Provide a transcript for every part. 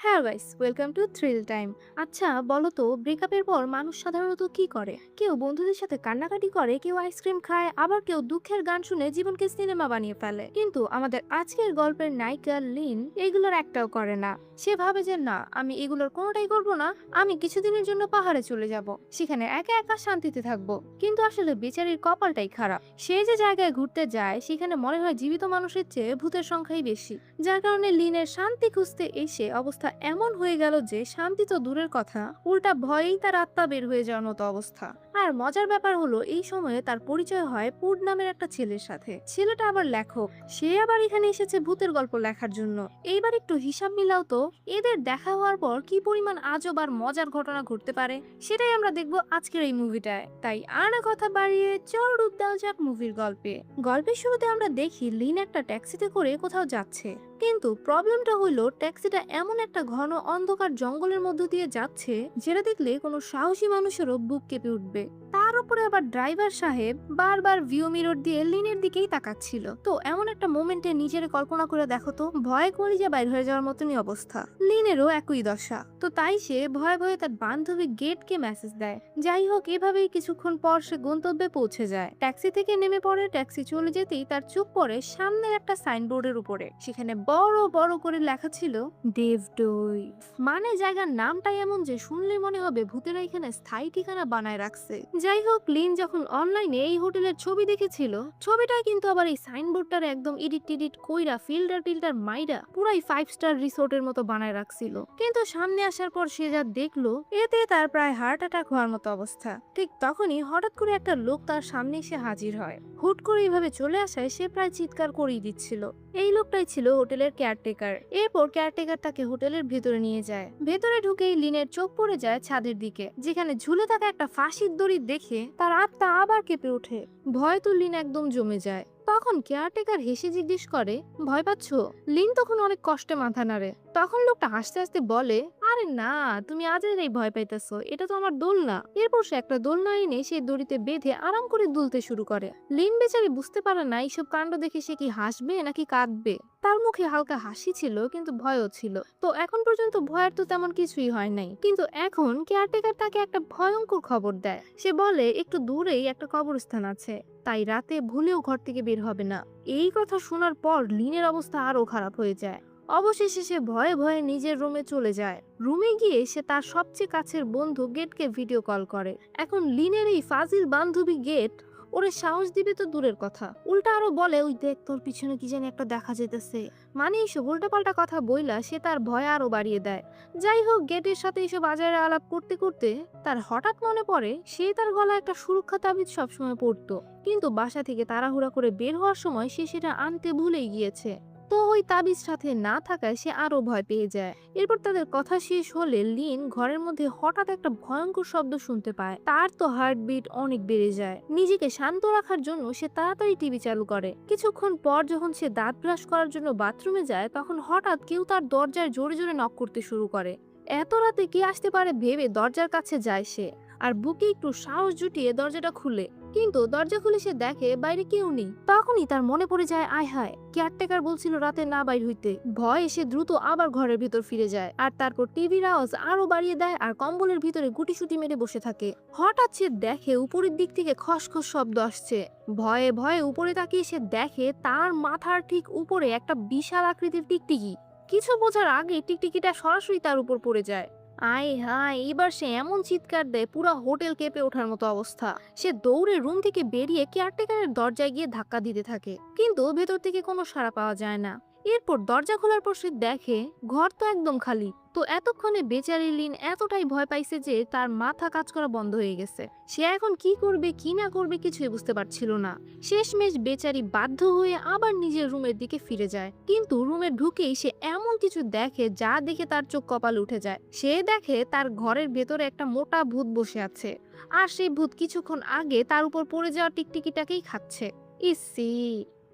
হ্যাঁ guys, welcome to thrill time. আচ্ছা বলো তো, ব্রেকআপের পর মানুষ সাধারণত কি করে? কেউ বন্ধুদের সাথে কান্নাকাটি করে, কেউ আইসক্রিম খায়, আবার কেউ দুঃখের গান শুনে জীবনকে সিনেমা বানিয়ে ফেলে। কিন্তু আমাদের আজকের গল্পের নায়িকা লিন এইগুলোর একটাও করে না। সে ভাবে যে না, আমি এগুলোর কোনোটাই করব না। আমি কিছুদিনের জন্য পাহাড়ে চলে যাব, সেখানে একা একা শান্তিতে থাকবো। কিন্তু আসলে বেচারির কপালটাই খারাপ। সে যে জায়গায় ঘুরতে যায় সেখানে মনে হয় জীবিত মানুষের চেয়ে ভূতের সংখ্যাই বেশি, যার কারণে লিনের শান্তি খুঁজতে এসে অবস্থা এমন হয়ে গেল যে শান্তি তো দূরের কথা, উল্টা ভয়েই তার আত্মা বের হয়ে যাওয়ার মতো অবস্থা। আর মজার ব্যাপার হলো, এই সময়ে তার পরিচয় হয় পুড নামের একটা ছেলের সাথে। ছেলেটা আবার লেখক, সে আবার এখানে এসেছে ভূতের গল্প লেখার জন্য। এইবার একটু হিসাব মিলাও তো, এদের দেখা হওয়ার পর কি পরিমাণ আজব আর মজার ঘটনা ঘটতে পারে, সেটাই আমরা দেখবো আজকের এই মুভিটায়। তাই আর না কথা বাড়িয়ে চল ডুব দেওয়া যাক মুভির গল্পে। গল্পের শুরুতে আমরা দেখি লিন একটা ট্যাক্সিতে করে কোথাও যাচ্ছে। কিন্তু প্রবলেমটা হইলো, ট্যাক্সিটা এমন একটা ঘন অন্ধকার জঙ্গলের মধ্য দিয়ে যাচ্ছে যেটা দেখলে কোনো সাহসী মানুষেরও বুক কেঁপে উঠবে। তার উপরে আবার ড্রাইভার সাহেব বারবার ভিউ মিরর দিয়ে লিনের দিকেই তাকাচ্ছিল। তো এমন একটা মোমেন্টে নিজের কল্পনা করে দেখো তো, ভয়ে কলিজা বাইর হয়ে যাওয়ার মতনই অবস্থা। লিনেরও একই দশা। তো তাই সে ভয়ে ভয়ে তার বান্ধবী গেটকে মেসেজ দেয়। যাই হোক, এভাবেই কিছুক্ষণ পর সে গন্তব্যে পৌঁছে যায়। ট্যাক্সি থেকে নেমে পড়ে। ট্যাক্সি চলে যেতেই তার চোখ পড়ে সামনের একটা সাইনবোর্ডের উপরে। সেখানে বড় বড় করে লেখা ছিল দেভডই। মানে জায়গার নামটাই এমন যে শুনলে মনে হবে ভূতেরা এখানে স্থায়ী ঠিকানা বানায় রাখছে। যাই হোক, লিন যখন অনলাইনে এই হোটেলের ছবি দেখেছিল, ছবিটাই কিন্তু আবার এই সাইনবোর্ডটার একদম এডিট টিডিট কইরা ফিল্টার টিল্টার মাইরা পুরাই 5 স্টার রিসোর্টের মতো বানায় রাখছিল। কিন্তু সামনে আসার পর সে যা দেখলো, এতে তার প্রায় হার্ট অ্যাটাক হওয়ার মতো অবস্থা। ঠিক তখনই হঠাৎ করে একটা লোক তার সামনে এসে হাজির হয়। হুট করে এইভাবে চলে আসায় সে প্রায় চিৎকার করেই দিচ্ছিল। এই লোকটাই ছিল হোটেলের কেয়ারটেকার। এরপর কেয়ারটেকার তাকে হোটেলের ভেতরে নিয়ে যায়। ভেতরে ঢুকেই লিনের চোখ পড়ে যায় ছাদের দিকে, যেখানে ঝুলে থাকা একটা ফাঁসির দড়ি দেখে তার আত্মা আবার কেঁপে ওঠে। ভয় তো লিন একদম জমে যায়। তখন কেয়ারটেকার হেসে জিজ্ঞেস করে, ভয় পাচ্ছ? লিন তখন অনেক কষ্টে মাথা নাড়ে। তখন লোকটা হাসতে হাসতে বলে, আরে না, তুমি আজের এই ভয় পাইতেছো, এটা তো আমার দোলনা। এরপর সে একটা দোলনা এনে সেই দড়িতে বেঁধে আরাম করে দুলতে শুরু করে। লিন বেচারি বুঝতে পারে না এইসব কাণ্ড দেখে সে কি হাসবে নাকি কাঁদবে। তার মুখে হালকা হাসি ছিল, কিন্তু ভয়ও ছিল। তো এখন পর্যন্ত ভয়ের তো তেমন কিছুই হয় নাই, কিন্তু এখন কেয়ারটেকার তাকে একটা ভয়ঙ্কর খবর দেয়। সে বলে একটু দূরেই একটা কবরস্থান আছে, তাই রাতে ভুলেও ঘর থেকে বের হবে না। এই কথা শোনার পর লিনের অবস্থা আরো খারাপ হয়ে যায়। অবশেষে সে ভয়ে ভয়ে নিজের রুমে চলে যায়। রুমে গিয়ে সে তার সবচেয়ে কাছের বন্ধু গেটকে ভিডিও কল করে। এখন লিনের এই ফাজিল বান্ধবী গেট ওরে সাহস দিবে তো দূরের কথা, উল্টা আরো বলে, ওই দেখ তোর পিছনে কি জানি একটা দেখা যেতেছে। মানে এইসব উল্টাপাল্টা কথা বইলা সে তার ভয় আরো বাড়িয়ে দেয়। যাই হোক, গেটের সাথে এইসব আজারে আলাপ করতে করতে তার হঠাৎ মনে পড়ে সে তার গলায় একটা সুরক্ষা তাবিজ সবসময় পরতো, কিন্তু বাসা থেকে তাড়াহুড়া করে বের হওয়ার সময় সে সেটা আনতে ভুলেই গিয়েছে। তো ওই তাবিজ সাথে না থাকায় সে আরো ভয় পেয়ে যায়। এরপর তাদের কথা শেষ হলে লিন ঘরের মধ্যে হঠাৎ একটা ভয়ঙ্কর শব্দ শুনতে পায়। তার তো হার্টবিট অনেক বেড়ে যায়। নিজেকে শান্ত রাখার জন্য সে তাড়াতাড়ি টিভি চালু করে। কিছুক্ষণ পর যখন সে দাঁত ব্রাশ করার জন্য বাথরুমে যায়, তখন হঠাৎ কেউ তার দরজায় জোরে জোরে নক করতে শুরু করে। এত রাতে কে আসতে পারে ভেবে দরজার কাছে যায় সে, আর বুকে একটু সাহস জুটিয়ে দরজাটা খুলে। কিন্তু দরজা খুলে সে দেখে বাইরে কেউ নেই। তখনই তার মনে পড়ে যায়, আয় হায়, কেয়ারটেকার বলছিল রাতে না বাইর হইতে। ভয় এসে দ্রুত আবার ঘরের ভিতর ফিরে যায়, আর তারপর টিভির আওয়াজ আরো বাড়িয়ে দেয় আর কম্বলের ভিতরে গুটিসুটি মেরে বসে থাকে। হঠাৎ সে দেখে উপরের দিক থেকে খসখস শব্দ আসছে। ভয়ে ভয়ে উপরে তাকিয়ে সে দেখে তার মাথার ঠিক উপরে একটা বিশাল আকৃতির টিকটিকি। কিছু বোঝার আগে টিকটিকিটা সরাসরি তার উপর পড়ে যায়। আয় হায়, এবার সে এমন চিৎকার দেয় পুরো হোটেল কেঁপে ওঠার মতো অবস্থা। সে দৌড়ে রুম থেকে বেরিয়ে কেয়ারটেকারের দরজায় গিয়ে ধাক্কা দিতে থাকে, কিন্তু ভেতর থেকে কোনো সাড়া পাওয়া যায় না। এরপর দরজা খোলার পর সে দেখে ঘর তো একদম খালি। তো এতক্ষণে বেচারি লিন এতটাই ভয় পাইছে যে তার মাথা কাজ করা বন্ধ হয়ে গেছে। সে এখন কি করবে কি না করবে কিছুই বুঝতে পারছিল না। শেষমেশ বেচারি বাধ্য হয়ে আবার নিজের রুমের দিকে ফিরে যায়, কিন্তু রুমে ঢুকেই সে এমন কিছু দেখে যা দেখে তার চোখ কপাল উঠে যায়। সে দেখে তার ঘরের ভেতরে একটা মোটা ভূত বসে আছে, আর সেই ভূত কিছুক্ষণ আগে তার উপর পড়ে যাওয়া টিকটিকিটাকেই খাচ্ছে। ইসি!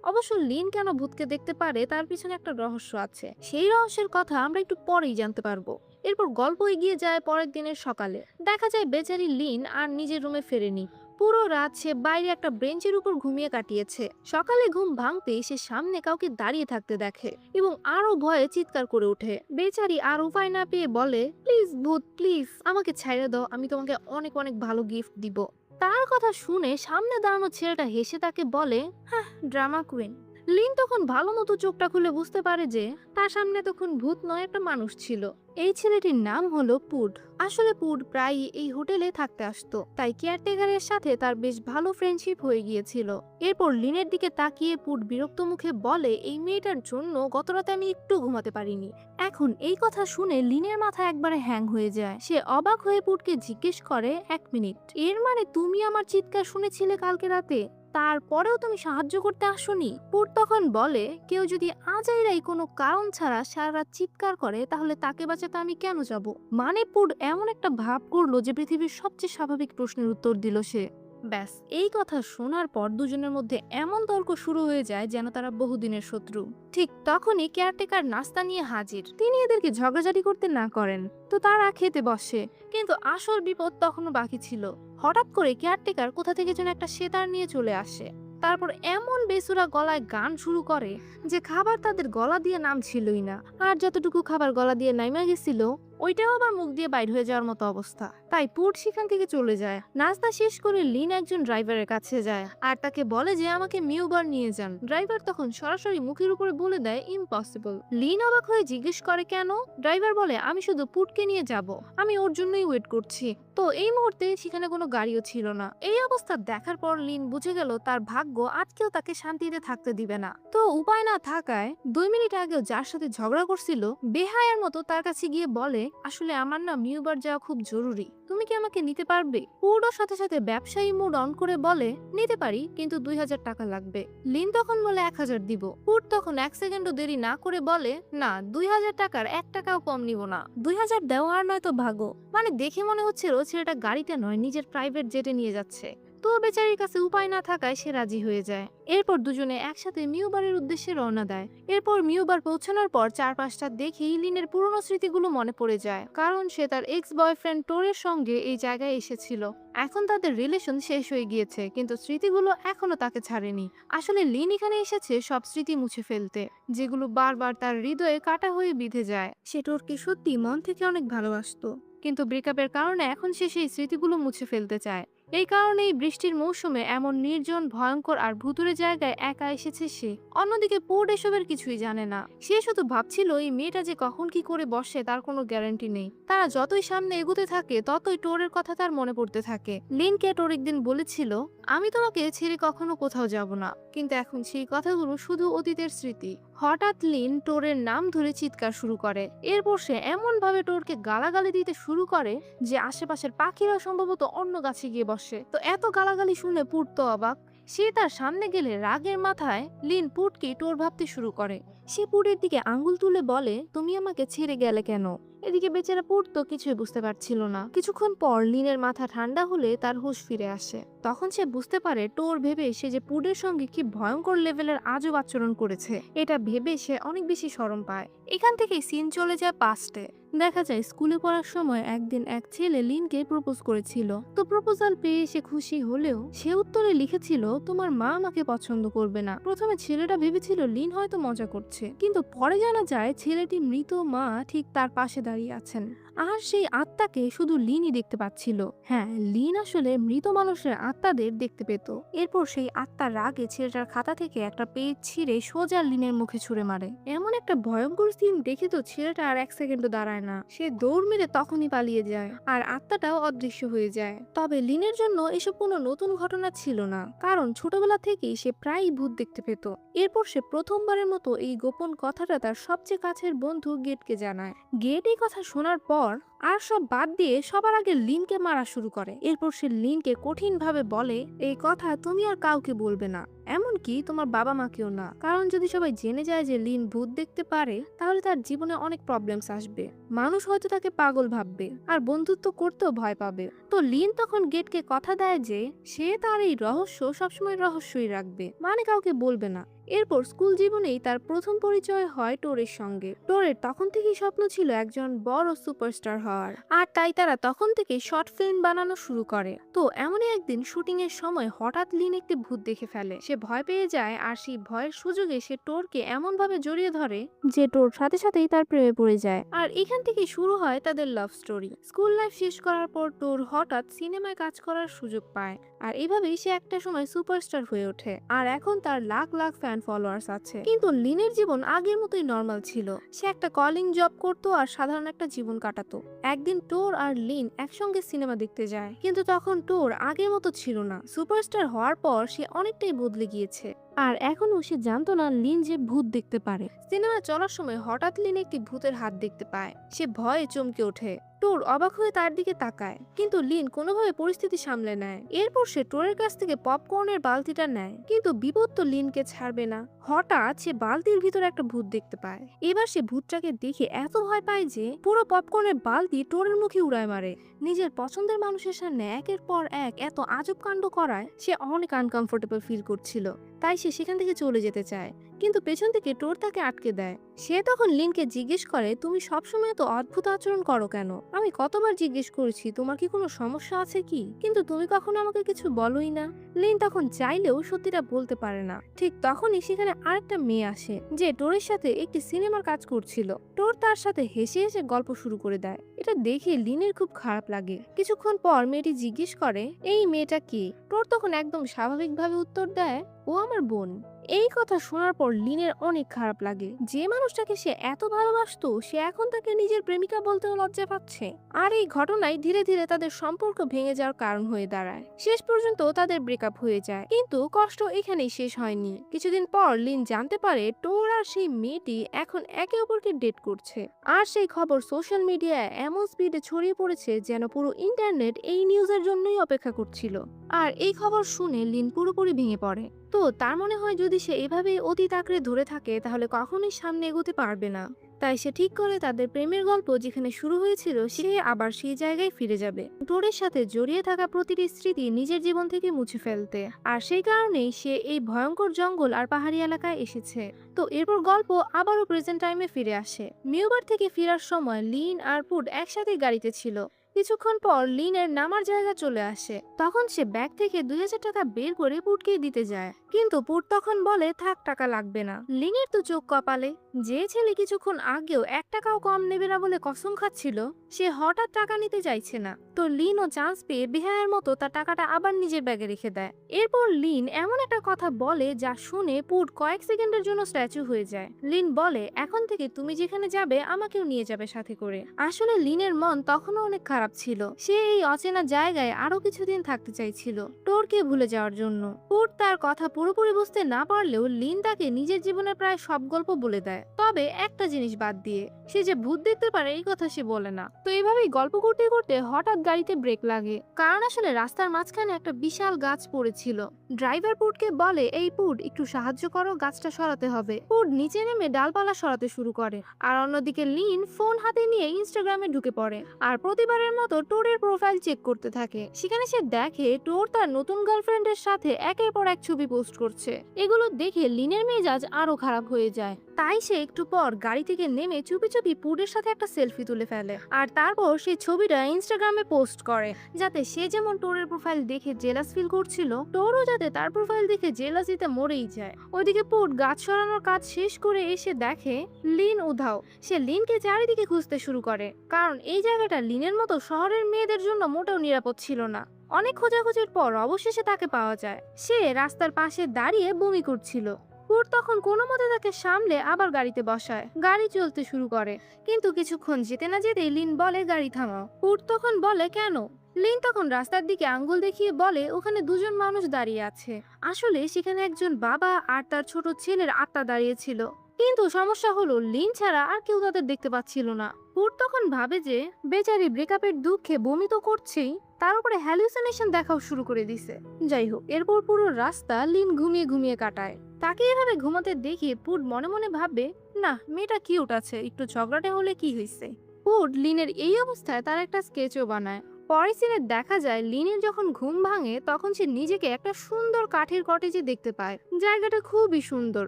অবশ্য লিন কেন ভূতকে দেখতে পারে তার পিছনে একটা রহস্য আছে, সেই রহস্যের কথা আমরা একটু পরেই জানতে পারবো। এরপর গল্প এগিয়ে যায় পরের দিনের সকালে। দেখা যায় বেচারি লিন আর নিজের রুমে ফেরেনি। পুরো রাত সে বাইরে একটা বেঞ্চের উপর ঘুমিয়ে কাটিয়েছে। সকালে ঘুম ভাঙতেই সে সামনে কাউকে দাঁড়িয়ে থাকতে দেখে এবং আরো ভয়ে চিৎকার করে ওঠে। বেচারি আর উপায় না পেয়ে বলে, প্লিজ ভূত, প্লিজ আমাকে ছেড়ে দাও, আমি তোমাকে অনেক অনেক ভালো গিফট দিব। তার কথা শুনে সামনে দাঁড়ানো ছেলেটা হেসে তাকে বলে, হ্যাঁ, ড্রামা কুইন। লিন তখন ভালো মতো চোখটা খুলে বুঝতে পারে যে তার সামনে তখন ভূত নয়, একটা মানুষ ছিল। এই ছেলেটির নাম হলো পুড। আসলে পুড প্রায়ই এই হোটেলে থাকতে আসতো, তাই কেয়ারটেকারের সাথে তার বেশ ভালো ফ্রেন্ডশিপ হয়ে গিয়েছিল। এরপর লিনের দিকে তাকিয়ে পুড বিরক্ত মুখে বলে, এই মেয়েটার জন্য গতরাতে আমি একটু ঘুমাতে পারিনি। এখন এই কথা শুনে লিনের মাথা একবারে হ্যাং হয়ে যায়। সে অবাক হয়ে পুডকে জিজ্ঞেস করে, 1 মিনিট, এর মানে তুমি আমার চিৎকার শুনেছিলে কালকে রাতে, তারপরেও তুমি সাহায্য করতে আসোনি? পুট তখন বলে, কেউ যদি আজাইরাই কোনো কারণ ছাড়া সারা রাত চিৎকার করে তাহলে তাকে বাঁচাতে আমি কেন যাব? মানে পুট এমন একটা ভাব করলো যে পৃথিবীর সবচেয়ে স্বাভাবিক প্রশ্নের উত্তর দিল সে। ব্যাস, এই কথা শোনার পর দুজনের মধ্যে এমন তর্ক শুরু হয়ে যায় যেন তারা বহুদিনের শত্রু। ঠিক তখনই কেয়ারটেকার নাস্তা নিয়ে হাজির। তিনি এদেরকে ঝগড়াঝাটি করতে না করেন, তো তারা খেতে বসে। কিন্তু আসল বিপদ তখনও বাকি ছিল। হঠাৎ করে কেয়ারটেকার কোথা থেকে যেন একটা সেতার নিয়ে চলে আসে। তারপর এমন বেসুরা গলায় গান শুরু করে যে খাবার তাদের গলা দিয়ে নামছিলই না, আর যতটুকু খাবার গলা দিয়ে নাইমা গেছিল ওইটাও আবার মুখ দিয়ে বাইর হয়ে যাওয়ার মতো অবস্থা। তাই পুট সেখান থেকে চলে যায়। নাস্তা শেষ করে লিন একজন ড্রাইভারের কাছে যায় আর তাকে বলে যে আমাকে মিউবার নিয়ে যান। ড্রাইভার তখন সরাসরি মুখের উপরে বলে দেয়, ইম্পসিবল। লিন অবাক হয়ে জিজ্ঞেস করে, কেন? ড্রাইভার বলে, আমি শুধু পুটকে নিয়ে যাব, আমি ওর জন্যই ওয়েট করছি। তো এই মুহূর্তে সেখানে কোনো গাড়িও ছিল না। এই অবস্থা দেখার পর লিন বুঝে গেল তার ভাগ্য আজকেও তাকে শান্তিতে থাকতে দিবে না। তো উপায় না থাকায় 2 মিনিট আগেও যার সাথে ঝগড়া করছিল বেহায়ার মতো তার কাছে গিয়ে বলে, আসলে আমার না মিউবার যাওয়া খুব জরুরি, তুমি কি আমাকে নিতে পারবে? পুরোর সাথে সাথে ব্যবসায়ী মুড অন করে বলে, নিতে পারি, কিন্তু 2000 টাকা লাগবে। লিন তখন বলে 1000 দিব। পুট তখন 1 সেকেন্ডও দেরি না করে বলে, না, 2000 টাকার 1 টাকাও কম নিব না। 2000 দেওয়া আর নয়তো ভাগো। মানে দেখে মনে হচ্ছিল ছেলেটা গাড়িতে নয়, নিজের প্রাইভেট জেটে নিয়ে যাচ্ছে। তো বেচারির কাছে উপায় না থাকায় সে রাজি হয়ে যায়। এরপর দুজনে একসাথে মিউবারের উদ্দেশ্যে রওনা দেয়। এরপর মিউবার পৌঁছানোর পর চারপাশটা দেখেই লিনের পুরনো স্মৃতিগুলো মনে পড়ে যায়, কারণ সে তার এক্স বয়ফ্রেন্ড টোরের সঙ্গে এই জায়গায় এসেছিল। এখন তাদের রিলেশন শেষ হয়ে গিয়েছে, কিন্তু স্মৃতিগুলো এখনো তাকে ছাড়েনি। আসলে লিন এখানে এসেছে সব স্মৃতি মুছে ফেলতে, যেগুলো বারবার তার হৃদয়ে কাটা হয়ে বিঁধে যায়। সে টোরকে সত্যি মন থেকে অনেক ভালোবাসতো, কিন্তু ব্রেকআপের কারণে এখন সে সেই স্মৃতিগুলো মুছে ফেলতে চায়। এই কারণেই বৃষ্টির মৌসুমে এমন নির্জন, ভয়ঙ্কর আর ভুতুরে জায়গায় একা এসেছে সে। অন্যদিকে পোর্ট এসবের কিছুই জানে না। সে শুধু ভাবছিল এই মেয়েটা যে কখন কি করে বসে তার কোনো গ্যারান্টি নেই। তারা যতই সামনে এগোতে থাকে ততই টোরের কথা তার মনে পড়তে থাকে। লিনকে টোর একদিন বলেছিল, আমি তোমাকে ছেড়ে কখনো কোথাও যাব না, কিন্তু এখন সেই কথাগুলো শুধু অতীতের স্মৃতি। হঠাৎ লিন টোরের নাম ধরে চিৎকার শুরু করে। এরপর সে এমন ভাবে টোরকে গালাগালি দিতে শুরু করে যে আশেপাশের পাখিরা সম্ভবত অন্য গাছে গিয়ে বসে। তো এত গালাগালি শুনে পুট তো অবাক। সে তার সামনে গেলে রাগের মাথায় লিন পুটকে টোর ভাবতে শুরু করে। সে পুটের দিকে আঙ্গুল তুলে বলে, তুমি আমাকে ছেড়ে গেলে কেন? এদিকে বেচারা পুট তো কিছুই বুঝতে পারছিল না। কিছুক্ষণ পর লিনের মাথা ঠান্ডা হলে তার হুঁশ ফিরে আসে। তখন সে বুঝতে পারে টোর ভেবে সে যে পুটের সঙ্গে কি ভয়ঙ্কর লেভেলের আজব আচরণ করেছে, এটা ভেবে সে অনেক বেশি শরম পায়। এখান থেকে সিন চলে যায় পাস্টে। দেখা যায় স্কুলে পড়ার সময় একদিন এক ছেলে লিনকে প্রপোজ করেছিল। তো প্রপোজাল পেয়ে সে খুশি হলেও সে উত্তরে লিখেছিল, তোমার মা আমাকে পছন্দ করবে না। প্রথমে ছেলেটা ভেবেছিল লিন হয়তো মজা করছে, কিন্তু পরে জানা যায় ছেলেটি মৃত মা ঠিক তার পাশে দাঁড়িয়ে আছেন, আর সেই আত্মাকে শুধু লিনই দেখতে পাচ্ছিল। হ্যাঁ, লিন আসলে মৃত মানুষের আত্মাদের দেখতে পেত। এরপর সেই আত্মার রাগে ছেলেটার খাতা থেকে একটা পেজ ছিঁড়ে সোজা লিনের মুখে ছুঁড়ে মারে। এমন একটা ভয়ঙ্কর সিন দেখে তো ছেলেটা আর 1 সেকেন্ডও দাঁড়ায় না। সে দৌড় মেরে তখনই পালিয়ে যায়, আর আত্মাটাও অদৃশ্য হয়ে যায়। তবে লিনের জন্য এসব কোনো নতুন ঘটনা ছিল না, কারণ ছোটবেলা থেকেই সে প্রায়ই ভূত দেখতে পেত। এরপর সে প্রথমবারের মতো এই গোপন কথাটা তার সবচেয়ে কাছের বন্ধু গেটকে জানায়। গেট এই কথা শোনার পর আর সব বাদ দিয়ে সবার আগে লিনকে মারা শুরু করে। এরপর সে লিনকে কঠিনভাবে বলে, এই কথা তুমি আর কাউকে বলবে না, এমনকি তোমার বাবা মাকেও না, কারণ যদি সবাই জেনে যায় যে লিন ভূত দেখতে পারে তাহলে তার জীবনে অনেক প্রবলেমস আসবে। মানুষ হয়তো তাকে পাগল ভাববে আর বন্ধুত্ব করতেও ভয় পাবে। তো লিন তখন গেটকে কথা দেয় যে সে তার এই রহস্য সবসময় রহস্যই রাখবে, মানে কাউকে বলবে না। এরপর স্কুল জীবনেই তার প্রথম পরিচয় হয় টোরের সঙ্গে। টোরের তখন থেকেই স্বপ্ন ছিল একজন বড় সুপারস্টার হওয়ার। আর তাই তারা তখন থেকে শর্ট ফিল্ম বানানো শুরু করে। তো এমনই একদিন শুটিং এর সময় হঠাৎ লিন একটি ভূত দেখে ফেলে। সে ভয় পেয়ে যায় আর সেই ভয়ের সুযোগে সে টোরকে এমন ভাবে জড়িয়ে ধরে যে টোর সাথে সাথেই তার প্রেমে পড়ে যায়। আর এখান থেকে শুরু হয় তাদের লাভ স্টোরি। স্কুল লাইফ শেষ করার পর টোর হঠাৎ সিনেমায় কাজ করার সুযোগ পায়, আর এভাবেই সে একটা সময় সুপারস্টার হয়ে ওঠে। আর এখন তার লাখ লাখ ফ্যান ফলোয়ার্স আছে। কিন্তু লিনের জীবন আগের মতোই নর্মাল ছিল। সে একটা কলিং জব করতো আর সাধারণ একটা জীবন কাটাতো। একদিন টোর আর লিন একসঙ্গে সিনেমা দেখতে যায়, কিন্তু তখন টোর আগের মতো ছিল না। সুপারস্টার হওয়ার পর সে অনেকটাই বদলে গিয়েছে। আর এখনো সে জানতো না লিন যে ভূত দেখতে পারে। সিনেমা চলার সময় হঠাৎ লিন একটি ভূতের হাত দেখতে পায়। সে ভয়ে চমকে ওঠে। টোর অবাক হয়ে তার দিকে তাকায়, কিন্তু লিন কোনোভাবে পরিস্থিতি সামলে নেয়। এরপর সে টোরের কাছ থেকে পপকর্নের বালতিটা নেয়, কিন্তু বিপদ তো লিনকে ছাড়বে না। হঠাৎ সে বালতির ভিতরে একটা ভূত দেখতে পায়। এবার সে ভূতটাকে দেখে এত ভয় পায় যে পুরো পপকর্নের বালতি টোরের মুখে উড়ায় মারে। নিজের পছন্দের মানুষের সামনে একের পর এক এত আজব কাণ্ড করায় সে অনেক আনকমফোর্টেবল ফিল করছিল। তাই সে সেখান থেকে চলে যেতে চায়, কিন্তু পেছন থেকে টোর তাকে আটকে দেয়। সে তখন লিনকে জিজ্ঞেস করে, তুমি সবসময় তো অদ্ভুত আচরণ করো কেন? আমি কতবার জিজ্ঞেস করেছি তোমার কি কোনো সমস্যা আছে কি, কিন্তু তুমি কখনো আমাকে কিছু বলোই না। লিন তখন চাইলেও সত্যিটা বলতে পারে না। ঠিক তখনই সেখানে আরেকটা মেয়ে আসে, যে টোরের সাথে একটি সিনেমার কাজ করছিল। টোর তার সাথে হেসে হেসে গল্প শুরু করে দেয়। এটা দেখে লিনের খুব খারাপ লাগে। কিছুক্ষণ পর মেয়েটি জিজ্ঞেস করে, এই মেয়েটা কি? টোর তখন একদম স্বাভাবিকভাবে উত্তর দেয়, ও আমার বোন। এই কথা শোনার পর লিনের অনেক খারাপ লাগে। যে মানুষটাকে সে এত ভালোবাসতো সে এখন তাকে নিজের প্রেমিকা বলতেও লজ্জা পাচ্ছে। আর এই ঘটনায় ধীরে ধীরে তাদের সম্পর্ক ভেঙে যাওয়ার কারণ হয়ে দাঁড়ায়। শেষ পর্যন্ত তাদের ব্রেকআপ হয়ে যায়। কিন্তু কষ্ট এখানেই শেষ হয়নি। কিছুদিন পর লিন জানতে পারে টোর আর সেই মেয়েটি এখন একে অপরকে ডেট করছে। আর সেই খবর সোশ্যাল মিডিয়ায় এমন স্পিডে ছড়িয়ে পড়েছে যেন পুরো ইন্টারনেট এই নিউজের জন্যই অপেক্ষা করছিল। আর এই খবর শুনে লিন পুরোপুরি ভেঙে পড়ে। তো তার মনে হয় যদি সে এভাবে অতীত আঁকড়ে ধরে থাকে তাহলে কখনোই সামনে এগোতে পারবে না। তাই সে ঠিক করে তাদের প্রেমের গল্প যেখানে শুরু হয়েছিল সে আবার সেই জায়গায় ফিরে যাবে, টোরের সাথে জড়িয়ে থাকা প্রতিটি স্মৃতি নিজের জীবন থেকে মুছে ফেলতে। আর সেই কারণেই সে এই ভয়ঙ্কর জঙ্গল আর পাহাড়ি এলাকায় এসেছে। তো এরপর গল্প আবারও প্রেজেন্ট টাইমে ফিরে আসে। মিউবার থেকে ফেরার সময় লিন আর পুট একসাথে গাড়িতে ছিল। কিছুক্ষণ পর লিনের নামার জায়গা চলে আসে। তখন সে ব্যাগ থেকে 2000 টাকা বের করে পুটকে দিতে যায়, কিন্তু পুট তখন বলে থাক, টাকা লাগবে না। লিনের তো চোখ কপালে। যে ছেলে কিছুক্ষণ আগেও 1 টাকাও কম নেবে না বলে কসম খাচ্ছিল সে হঠাৎ টাকা নিতে চাইছে না। তো লিনও চান্স পেয়ে বেহায়ার মতো তার টাকাটা আবার নিজের ব্যাগে রেখে দেয়। এরপর লিন এমন একটা কথা বলে যা শুনে পুট কয়েক সেকেন্ডের জন্য স্ট্যাচু হয়ে যায়। লিন বলে, এখন থেকে তুমি যেখানে যাবে আমাকেও নিয়ে যাবে সাথে করে। আসলে লিনের মন তখনও অনেক খারাপ ছিল। সে এই অচেনা জায়গায় আরো কিছুদিন থাকতে চাইছিল টোরকে ভুলে যাওয়ার জন্য। পুট তার কথা পুরোপুরি বুঝতে না পারলেও লিন তাকে নিজের জীবনের প্রায় সব গল্প বলে দেয়, তবে একটা জিনিস বাদ দিয়ে, সে যে ভূত দেখতে পারে এই কথা সে বলে না। তো এইভাবেই গল্প করতে করতে হঠাৎ গাড়িতে ব্রেক লাগে, কারণ আসলে রাস্তার মাঝখানে একটা বিশাল গাছ পড়েছিল। ড্রাইভার পুটকে বলে, এই পুট একটু সাহায্য করো, গাছটা সরাতে হবে। পুট নিচে নেমে ডালপালা সরাতে শুরু করে, আর অন্যদিকে লিন ফোন হাতে নিয়ে ইনস্টাগ্রামে ঢুকে পড়ে আর প্রতিবারের মতো টোরের প্রোফাইল চেক করতে থাকে। সেখানে সে দেখে টোর তার নতুন গার্লফ্রেন্ডের সাথে একের পর এক ছবি পোস্ট করছে। এগুলো দেখে লিনের মেজাজ আরো খারাপ হয়ে যায়। তাই সে একটু পর গাড়ি থেকে নেমে চুপি চুপি পুটের সাথে একটা সেলফি তুলে ফেলে, আর তারপর সেই ছবিটা ইনস্টাগ্রামে পোস্ট করে, যাতে সে যেমন টোরের প্রোফাইল দেখে জেলাস ফিল করছিল টোরও যাতে তার প্রোফাইল দেখে জেলাসিতে মরেই যায়। ওইদিকে পুট গাছ সরানোর কাজ শেষ করে এসে দেখে লিন উধাও। সে লিনকে চারিদিকে খুঁজতে শুরু করে, কারণ এই জায়গাটা লিনের মতো শহরের মেয়েদের জন্য মোটেও নিরাপদ ছিল না। অনেক খোঁজাখুঁজির পর অবশেষে তাকে পাওয়া যায়। সে রাস্তার পাশে দাঁড়িয়ে বমি করছিল। পুট তখন কোনো মতে তাকে সামলে আবার গাড়িতে বসায়। গাড়ি চলতে শুরু করে, কিন্তু কিছুক্ষণ যেতে না যেতেই লিন বলে, গাড়ি থামাও। পুট তখন বলে, কেন? লিন তখন রাস্তার দিকে আঙ্গুল দেখিয়ে বলে, ওখানে দুজন মানুষ দাঁড়িয়ে আছে। আসলে সেখানে একজন বাবা আর তার ছোট ছেলের আত্মা দাঁড়িয়েছিল, কিন্তু সমস্যা হলো লিন ছাড়া আর কেউ তাদের দেখতে পাচ্ছিল না। পুট তখন ভাবে যে বেচারি ব্রেকআপের দুঃখে বমি তো করছেই, তার উপরে হ্যালুসিনেশন দেখাও শুরু করে দিছে। যাই হোক, এরপর পুরো রাস্তা লিন ঘুমিয়ে ঘুমিয়ে কাটায়। তাকে এভাবে ঘুমাতে দেখে পুট মনে মনে ভাবে, না, মেয়েটা কিউট আছে, একটু ঝগড়াটে হলে কি হয়েছে। পুট লিনের এই অবস্থায় তার একটা স্কেচও বানায়। পরের সিনে দেখা যায় লিনের যখন ঘুম ভাঙে তখন সে নিজেকে একটা সুন্দর কাঠের কটেজে দেখতে পায়। জায়গাটা খুবই সুন্দর,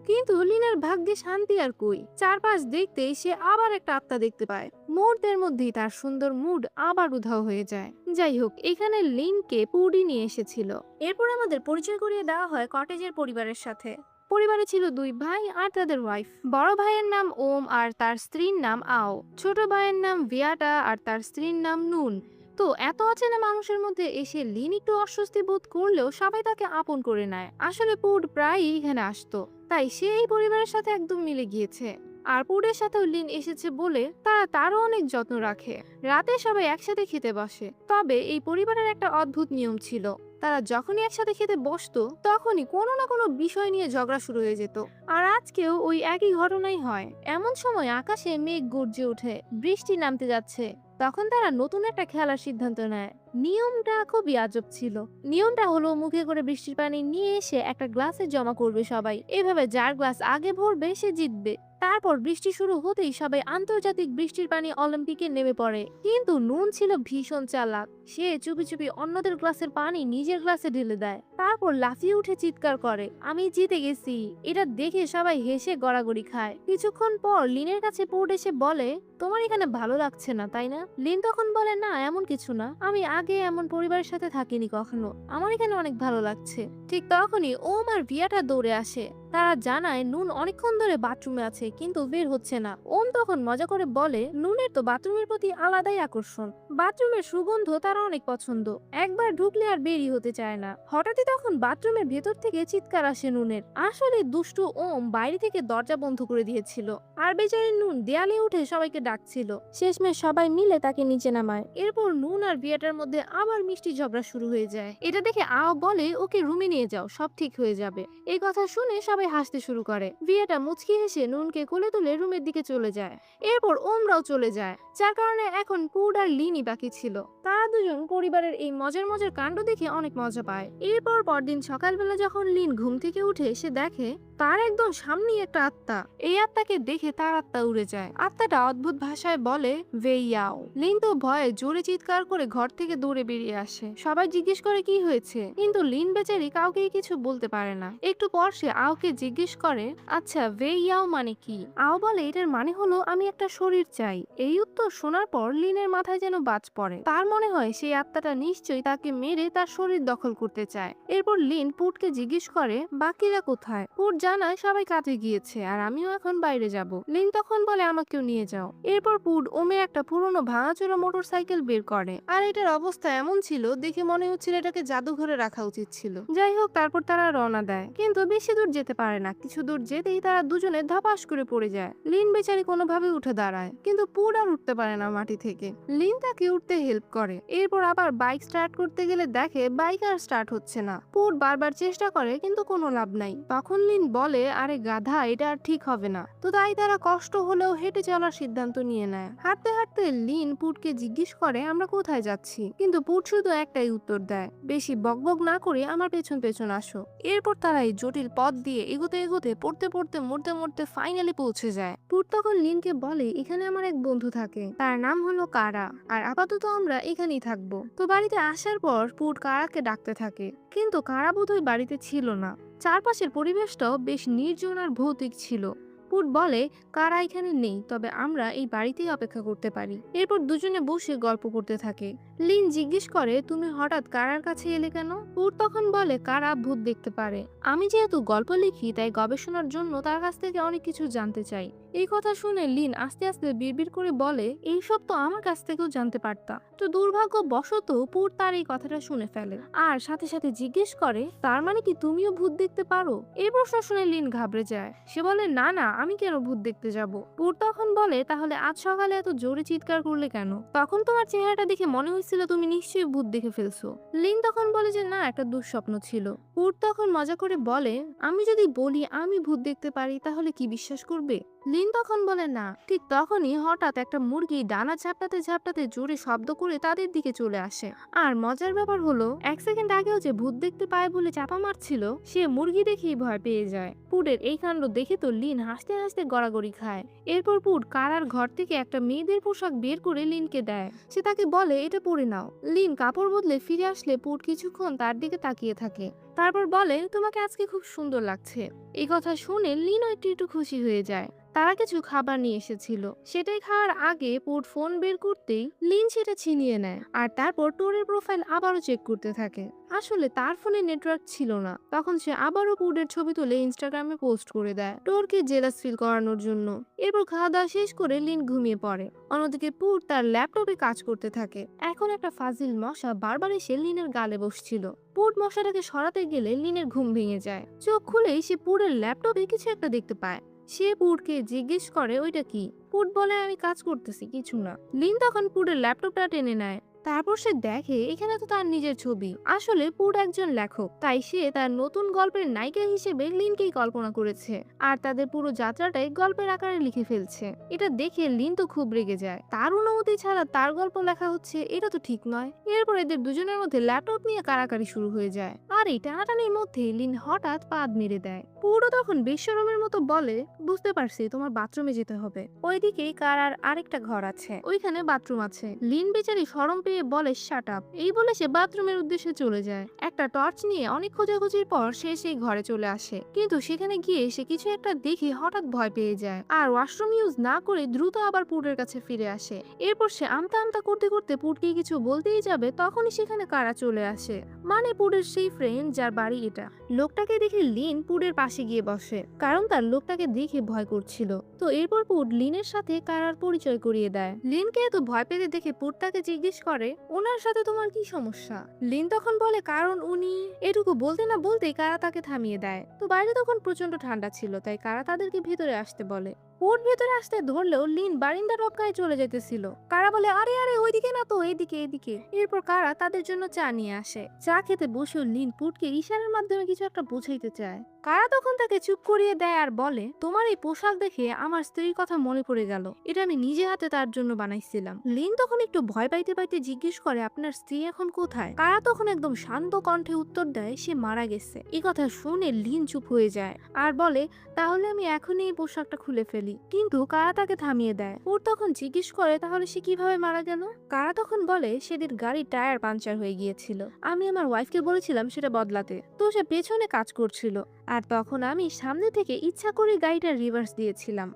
কিন্তু লিনের ভাগ্যে শান্তি আর কই। চারপাশ দেখতেই সে আবার একটা আত্মা দেখতে পায়। মুহূর্তের মধ্যেই তার সুন্দর মুড আবার উধাও হয়ে যায়। যাই হোক, এখানে লিনকে পুডি নিয়ে এসেছিল। এরপর আমাদের পরিচয় করিয়ে দেওয়া হয় কটেজের পরিবারের সাথে। পরিবারে ছিল দুই ভাই আর তাদের ওয়াইফ। বড় ভাইয়ের নাম ওম আর তার স্ত্রীর নাম আও। ছোট ভাইয়ের নাম ভিয়াটা আর তার স্ত্রীর নাম নুন। তো এত অচেনা মানুষের মধ্যে এসে লিন একটু অস্বস্তি বোধ করলেও সবাই তাকে আপন করে নেয়। আসলে পুড প্রায়ই এখানে আসতো, তাই সে এই পরিবারের সাথে একদম মিলে গিয়েছে। আর পুডের সাথেও লিন এসেছে বলে তারা তারও অনেক যত্ন রাখে। রাতে সবাই একসাথে খেতে বসে। তবে এই পরিবারের একটা অদ্ভুত নিয়ম ছিল, তারা যখনই একসাথে খেতে বসতো তখনই কোনো না কোনো বিষয় নিয়ে ঝগড়া শুরু হয়ে যেত। আর আজকেও ওই একই ঘটনাই হয়। এমন সময় আকাশে মেঘ গর্জে ওঠে, বৃষ্টি নামতে যাচ্ছে। তখন তারা নতুন একটা খেলার সিদ্ধান্ত নেয়। নিয়মটা খুবই আজব ছিল। নিয়মটা হলো মুখে করে বৃষ্টির পানি নিয়ে এসে একটা গ্লাসে জমা করবে সবাই। এভাবে যার গ্লাস আগে ভরবে সে জিতবে। তারপর বৃষ্টি শুরু হতেই সবাই আন্তর্জাতিক বৃষ্টির পানি অলিম্পিকে নেমে পড়ে। কিন্তু নুন ছিল ভীষণ চালাক। সে চুপি চুপি অন্যদের গ্লাসের পানি নিজের গ্লাসে ঢেলে দেয়। তারপর লাফিয়ে উঠে চিৎকার করে, আমি জিতে গেছি। এটা দেখে সবাই হেসে গড়াগড়ি খায়। কিছুক্ষণ পর লিনের কাছে পুড এসে বলে, তোমার এখানে ভালো লাগছে না তাই না? লিন তখন বলে, না এমন কিছু না, আমি আগে এমন পরিবারের সাথে থাকিনি কখনো, আমার এখানে অনেক ভালো লাগছে। ঠিক তখনই ওম আর ভিয়াটা দৌড়ে আসে। তারা জানায় নুন অনেকক্ষণ ধরে বাথরুমে আছে কিন্তু বের হচ্ছে না। ওম তখন মজা করে বলে, নুনের তো বাথরুমের প্রতি আলাদাই আকর্ষণ, বাথরুমের সুগন্ধ তার অনেক পছন্দ, একবার ঢুকলে আর বেরিয়ে হতে চায় না। হঠাৎই তখন বাথরুমের ভেতর থেকে চিৎকার আসে নুনের। আসলে দুষ্টু ওম বাইরে থেকে দরজা বন্ধ করে দিয়েছিল, আর বেচারি নুন দেয়ালে উঠে সবাইকে ডাকছিল। শেষমেশ সবাই মিলে তাকে নিচে নামায়। এরপর নুন আর ভিয়াটার মধ্যে আবার মিষ্টি ঝগড়া শুরু হয়ে যায়। এটা দেখে আও বলে, ওকে রুমে নিয়ে যাও, সব ঠিক হয়ে যাবে। এই কথা শুনে সবাই হাসতে শুরু করে। ভিয়াটা মুচকি হেসে নুনকে কোলে তুলে রুমের দিকে চলে যায়। এরপর ওমরাও চলে যায়, যার কারণে এখন পুড আর লিনই বাকি ছিল। তারা দুজন পরিবারের এই মজার মজার কাণ্ড দেখে অনেক মজা পায়। এরপর পরদিন সকালবেলা যখন লিন ঘুম থেকে উঠে সে দেখে তার একদম সামনেই একটা আত্মা। এই আত্মাকে দেখে তার আত্মা উড়ে যায়। আত্মাটা অদ্ভুত ভাষায় বলে, ভেইয়াও। লিন তো ভয়ে জোরে চিৎকার করে ঘর থেকে দৌড়ে বেরিয়ে আসে। সবাই জিজ্ঞেস করে কি হয়েছে, কিন্তু লিন বেচারি কাউকেই কিছু বলতে পারে না। একটু পর সে আওকে জিজ্ঞেস করে, আচ্ছা ভেইয়াও মানে কি? আও বলে, এটার মানে হলো আমি একটা শরীর চাই। এই উত্তর শোনার পর লিনের মাথায় যেন বাজ পড়ে। তার মনে হয় সেই আত্মাটা নিশ্চয়ই তাকে মেরে তার শরীর দখল করতে চায়। এরপর লিন পুডকে জিজ্ঞেস করে, বাকিরা কোথায়? পুড জানায় সবাই কাজে গিয়েছে আর আমিও এখন বাইরে যাব। লিন তখন বলে, আমাকেও নিয়ে যাও। এরপর পুড ওমের একটা পুরনো ভাঙাচোরা মোটরসাইকেল বের করে, আর এটার অবস্থা এমন ছিল দেখে মনে হচ্ছিল এটাকে জাদুঘরে রাখা উচিত ছিল। যাই হোক, তারপর তারা রওনা দেয়, কিন্তু বেশি দূর যেতে পারে না। কিছু দূর যেতেই তারা দুজনে ধপাস করে পড়ে যায়। লিন বেচারি কোনোভাবে উঠে দাঁড়ায়, কিন্তু পুড আর উঠতে পারে না মাটি থেকে। লিন তাকে উঠতে হেল্প করে। এরপর আবার বাইক স্টার্ট করতে গেলে দেখে বাইক আর স্টার্ট হচ্ছে না। পুড বারবার চেষ্টা করে কিন্তু কোনো লাভ নাই। তখন লিন বলে, আরে গাধা, এটা আর ঠিক হবে না। তো তাই তারা কষ্ট হলেও হেঁটে চলার সিদ্ধান্ত নিয়ে নেয়। হাঁটতে হাঁটতে লিন পুডকে জিজ্ঞেস করে, আমরা কোথায় যাচ্ছি? কিন্তু পুড শুধু একটাই উত্তর দেয়, বেশি বকবক না করে আমার পেছন পেছন আসো। এরপর তারা এই জটিল পথ দিয়ে এগোতে এগোতে পড়তে পড়তে মরতে মরতে ফাইনালি পৌঁছে যায়। পুড তখন লিনকে বলে, এখানে আমার এক বন্ধু থাকে, তার নাম হলো কারা, আর আপাতত আমরা এখানেই থাকবো। তো বাড়িতে আসার পর পুড কারাকে ডাকতে থাকে, কিন্তু কারা বোধহয় বাড়িতে ছিল না। চারপাশের পরিবেশটাও বেশ নির্জন আর ভৌতিক ছিল। পুড বলে, কারা এখানে নেই, তবে আমরা এই বাড়িতেই অপেক্ষা করতে পারি। এরপর দুজনে বসে গল্প করতে থাকে। লিন জিজ্ঞেস করে, তুমি হঠাৎ কারার কাছে এলে কেন? পুড তখন বলে, কারা ভূত দেখতে পারে। আমি যেহেতু গল্প লিখি তাই গবেষণার জন্য তার কাছ থেকে অনেক কিছু জানতে চাই। এই কথা শুনে লিন আস্তে আস্তে বিড়বিড় করে বলে, এইসব তো আমার কাছ থেকেও জানতে পারতা। তো দুর্ভাগ্যবশত পুড তার এই কথাটা শুনে ফেলে, আর সাথে সাথে জিজ্ঞেস করে, তার মানে কি তুমিও ভূত দেখতে পারো? এই প্রশ্ন শুনে লিন ঘাবড়ে যায়। সে বলে, না না, আমি কেন ভূত দেখতে যাব? পুড তখন বলে, তাহলে আজ সকালে এত জোরে চিৎকার করলে কেন? তখন তোমার চেহারাটা দেখে মনে হয়েছিল তুমি নিশ্চয়ই ভূত দেখে ফেলছো। লিন তখন বলে যে না, একটা দুঃস্বপ্ন ছিল। পুড তখন মজা করে বলে, আমি যদি বলি আমি ভূত দেখতে পারি তাহলে কি বিশ্বাস করবে? লিন তখন বলে না। ঠিক তখনই হঠাৎ একটা মুরগি ডানা ঝাপটাতে ঝাপটাতে জোরে শব্দ করে তাদের দিকে চলে আসে। আর মজার ব্যাপার হলো, এক সেকেন্ড আগেও যে ভূত দেখতে পায় বলে চাপা মারছিল, সে মুরগি দেখেই ভয় পেয়ে যায়। পুডের এই কাণ্ড দেখে তো লিন হাসতে হাসতে গড়াগড়ি খায়। এরপর পুড কারার ঘর থেকে একটা মেয়েদের পোশাক বের করে লিনকে দেয়। সে তাকে বলে এটা পরে নাও। লিন কাপড় বদলে ফিরে আসলে পুড কিছুক্ষণ তার দিকে তাকিয়ে থাকে, তারপর বলে তোমাকে আজকে খুব সুন্দর লাগছে। এই কথা শুনে লিনও একটু একটু খুশি হয়ে যায়। তারা কিছু খাবার নিয়ে এসেছিল, সেটাই খাওয়ার আগে পুড ফোন বের করতেই লিন সেটা ছিনিয়ে নেয় আর তারপর টোরের প্রোফাইল আবারও চেক করতে থাকে। আসলে তার ফোনে নেটওয়ার্ক ছিল না। তখন সে আবারও পুডের ছবি তুলে ইনস্টাগ্রামে পোস্ট করে দেয় টোরকে জেলাস ফিল করানোর জন্য। এরপর খাওয়া দাওয়া শেষ করে লিন ঘুমিয়ে পড়ে। অন্যদিকে পুড তার ল্যাপটপে কাজ করতে থাকে। এখন একটা ফাজিল মশা বারবার এসে লিনের গালে বসছিল। পুড মশাটাকে সরাতে গেলে লিনের ঘুম ভেঙে যায়। চোখ খুলেই সে পুডের ল্যাপটপে কিছু একটা দেখতে পায়। সে পুডকে জিজ্ঞেস করে ওইটা কি। পুড বলে আমি কাজ করতেছি, কিছু না। লিন তখন পুডের ল্যাপটপটা টেনে নেয়। তারপর সে দেখে এখানে তো তার নিজের ছবি। আসলে পুড একজন লেখক, তাই সে তার নতুন গল্পের নায়িকা হিসেবে লিনকেই কল্পনা করেছে আর তাদের পুরো যাত্রাটাই গল্পের আকারে লিখে ফেলছে। এটা দেখে লিন তো খুব রেগে যায়। তার অনুমতি ছাড়া তার গল্প লেখা হচ্ছে, এটা তো ঠিক নয়। এরপর এদের দুজনের মধ্যে ল্যাপটপ নিয়ে কারাকারি শুরু হয়ে যায় আর এই টানাটানির মধ্যে লিন হঠাৎ পাদ মেরে দেয়। পুডও তখন বেশ্যরমের মতো বলে বুঝতে পারছি তোমার বাথরুমে যেতে হবে। ওইদিকেই কারার আরেকটা ঘর আছে, ওইখানে বাথরুম আছে। লিন বেচারি শরম পেয়ে বলে শাট আপ। এই বলে সে বাথরুমের উদ্দেশ্যে চলে যায়। একটা টর্চ নিয়ে অনেক খোঁজাখুঁজির পর সে সেই ঘরে চলে আসে, কিন্তু সেখানে গিয়ে সে কিছু একটা দেখে হঠাৎ ভয় পেয়ে যায় আর ওয়াশরুম ইউজ না করে দ্রুত আবার পুডের কাছে ফিরে আসে। এরপর সে আমতা আমতা করতে করতে পুডকে কিছু বলতেই যাবে, তখনই সেখানে কারা চলে আসে, মানে পুডের সেই ফ্রেন্ড যার বাড়ি এটা। লোকটাকে দেখে লিন পুডের পাশে গিয়ে বসে, কারণ তার লোকটাকে দেখে ভয় করছিল। তো এরপর পুড লিনের সাথে কারার পরিচয় করিয়ে দেয়। লিনকে এত ভয় পেতে দেখে পুড তাকে জিজ্ঞেস করে ওনার সাথে তোমার কি সমস্যা। লিন তখন বলে কারণ উনি। এটুকু বলতে না বলতেই কারা তাকে থামিয়ে দেয়। তো বাইরে তখন প্রচন্ড ঠান্ডা ছিল, তাই কারা তাদেরকে ভিতরে আসতে বলে। পুড ভেতরে আসতে ধরলেও লিন বারিন্দা টপকায় চলে যেতেছিল। কারা বলে আরে আরে ওইদিকে না তো, এদিকে এদিকে। এরপর কারা তাদের জন্য চা নিয়ে আসে। চা খেতে বসেও লিন পুডকে ইশারার মাধ্যমে কিছু একটা বোঝাইতে চায়। কারা তখন তাকে চুপ করিয়ে দেয় আর বলে তোমার এই পোশাক দেখে আমার স্ত্রীর কথা মনে পড়ে গেল, এটা আমি নিজে হাতে তার জন্য বানাইছিলাম। লিন তখন একটু ভয় পাইতে পাইতে জিজ্ঞেস করে আপনার স্ত্রী এখন কোথায়। কারা তখন একদম শান্ত কণ্ঠে উত্তর দেয় সে মারা গেছে। এই কথা শুনে লিন চুপ হয়ে যায় আর বলে তাহলে আমি এখনই এই পোশাকটা খুলে ফেলি। কিন্তু কারা তাকে থামিয়ে দেয়। ওর তখন জিজ্ঞেস করে তাহলে সে কিভাবে মারা গেল। কারা তখন বলে সেদিন গাড়ির টায়ার পাঞ্চার হয়ে গিয়েছিল, আমি আমার ওয়াইফকে বলেছিলাম সেটা বদলাতে, তো সে পেছনে কাজ করছিল আর তখন আমি সামনে থেকে ইচ্ছা করে গাড়িটা রিভার্স দিয়েছিলাম।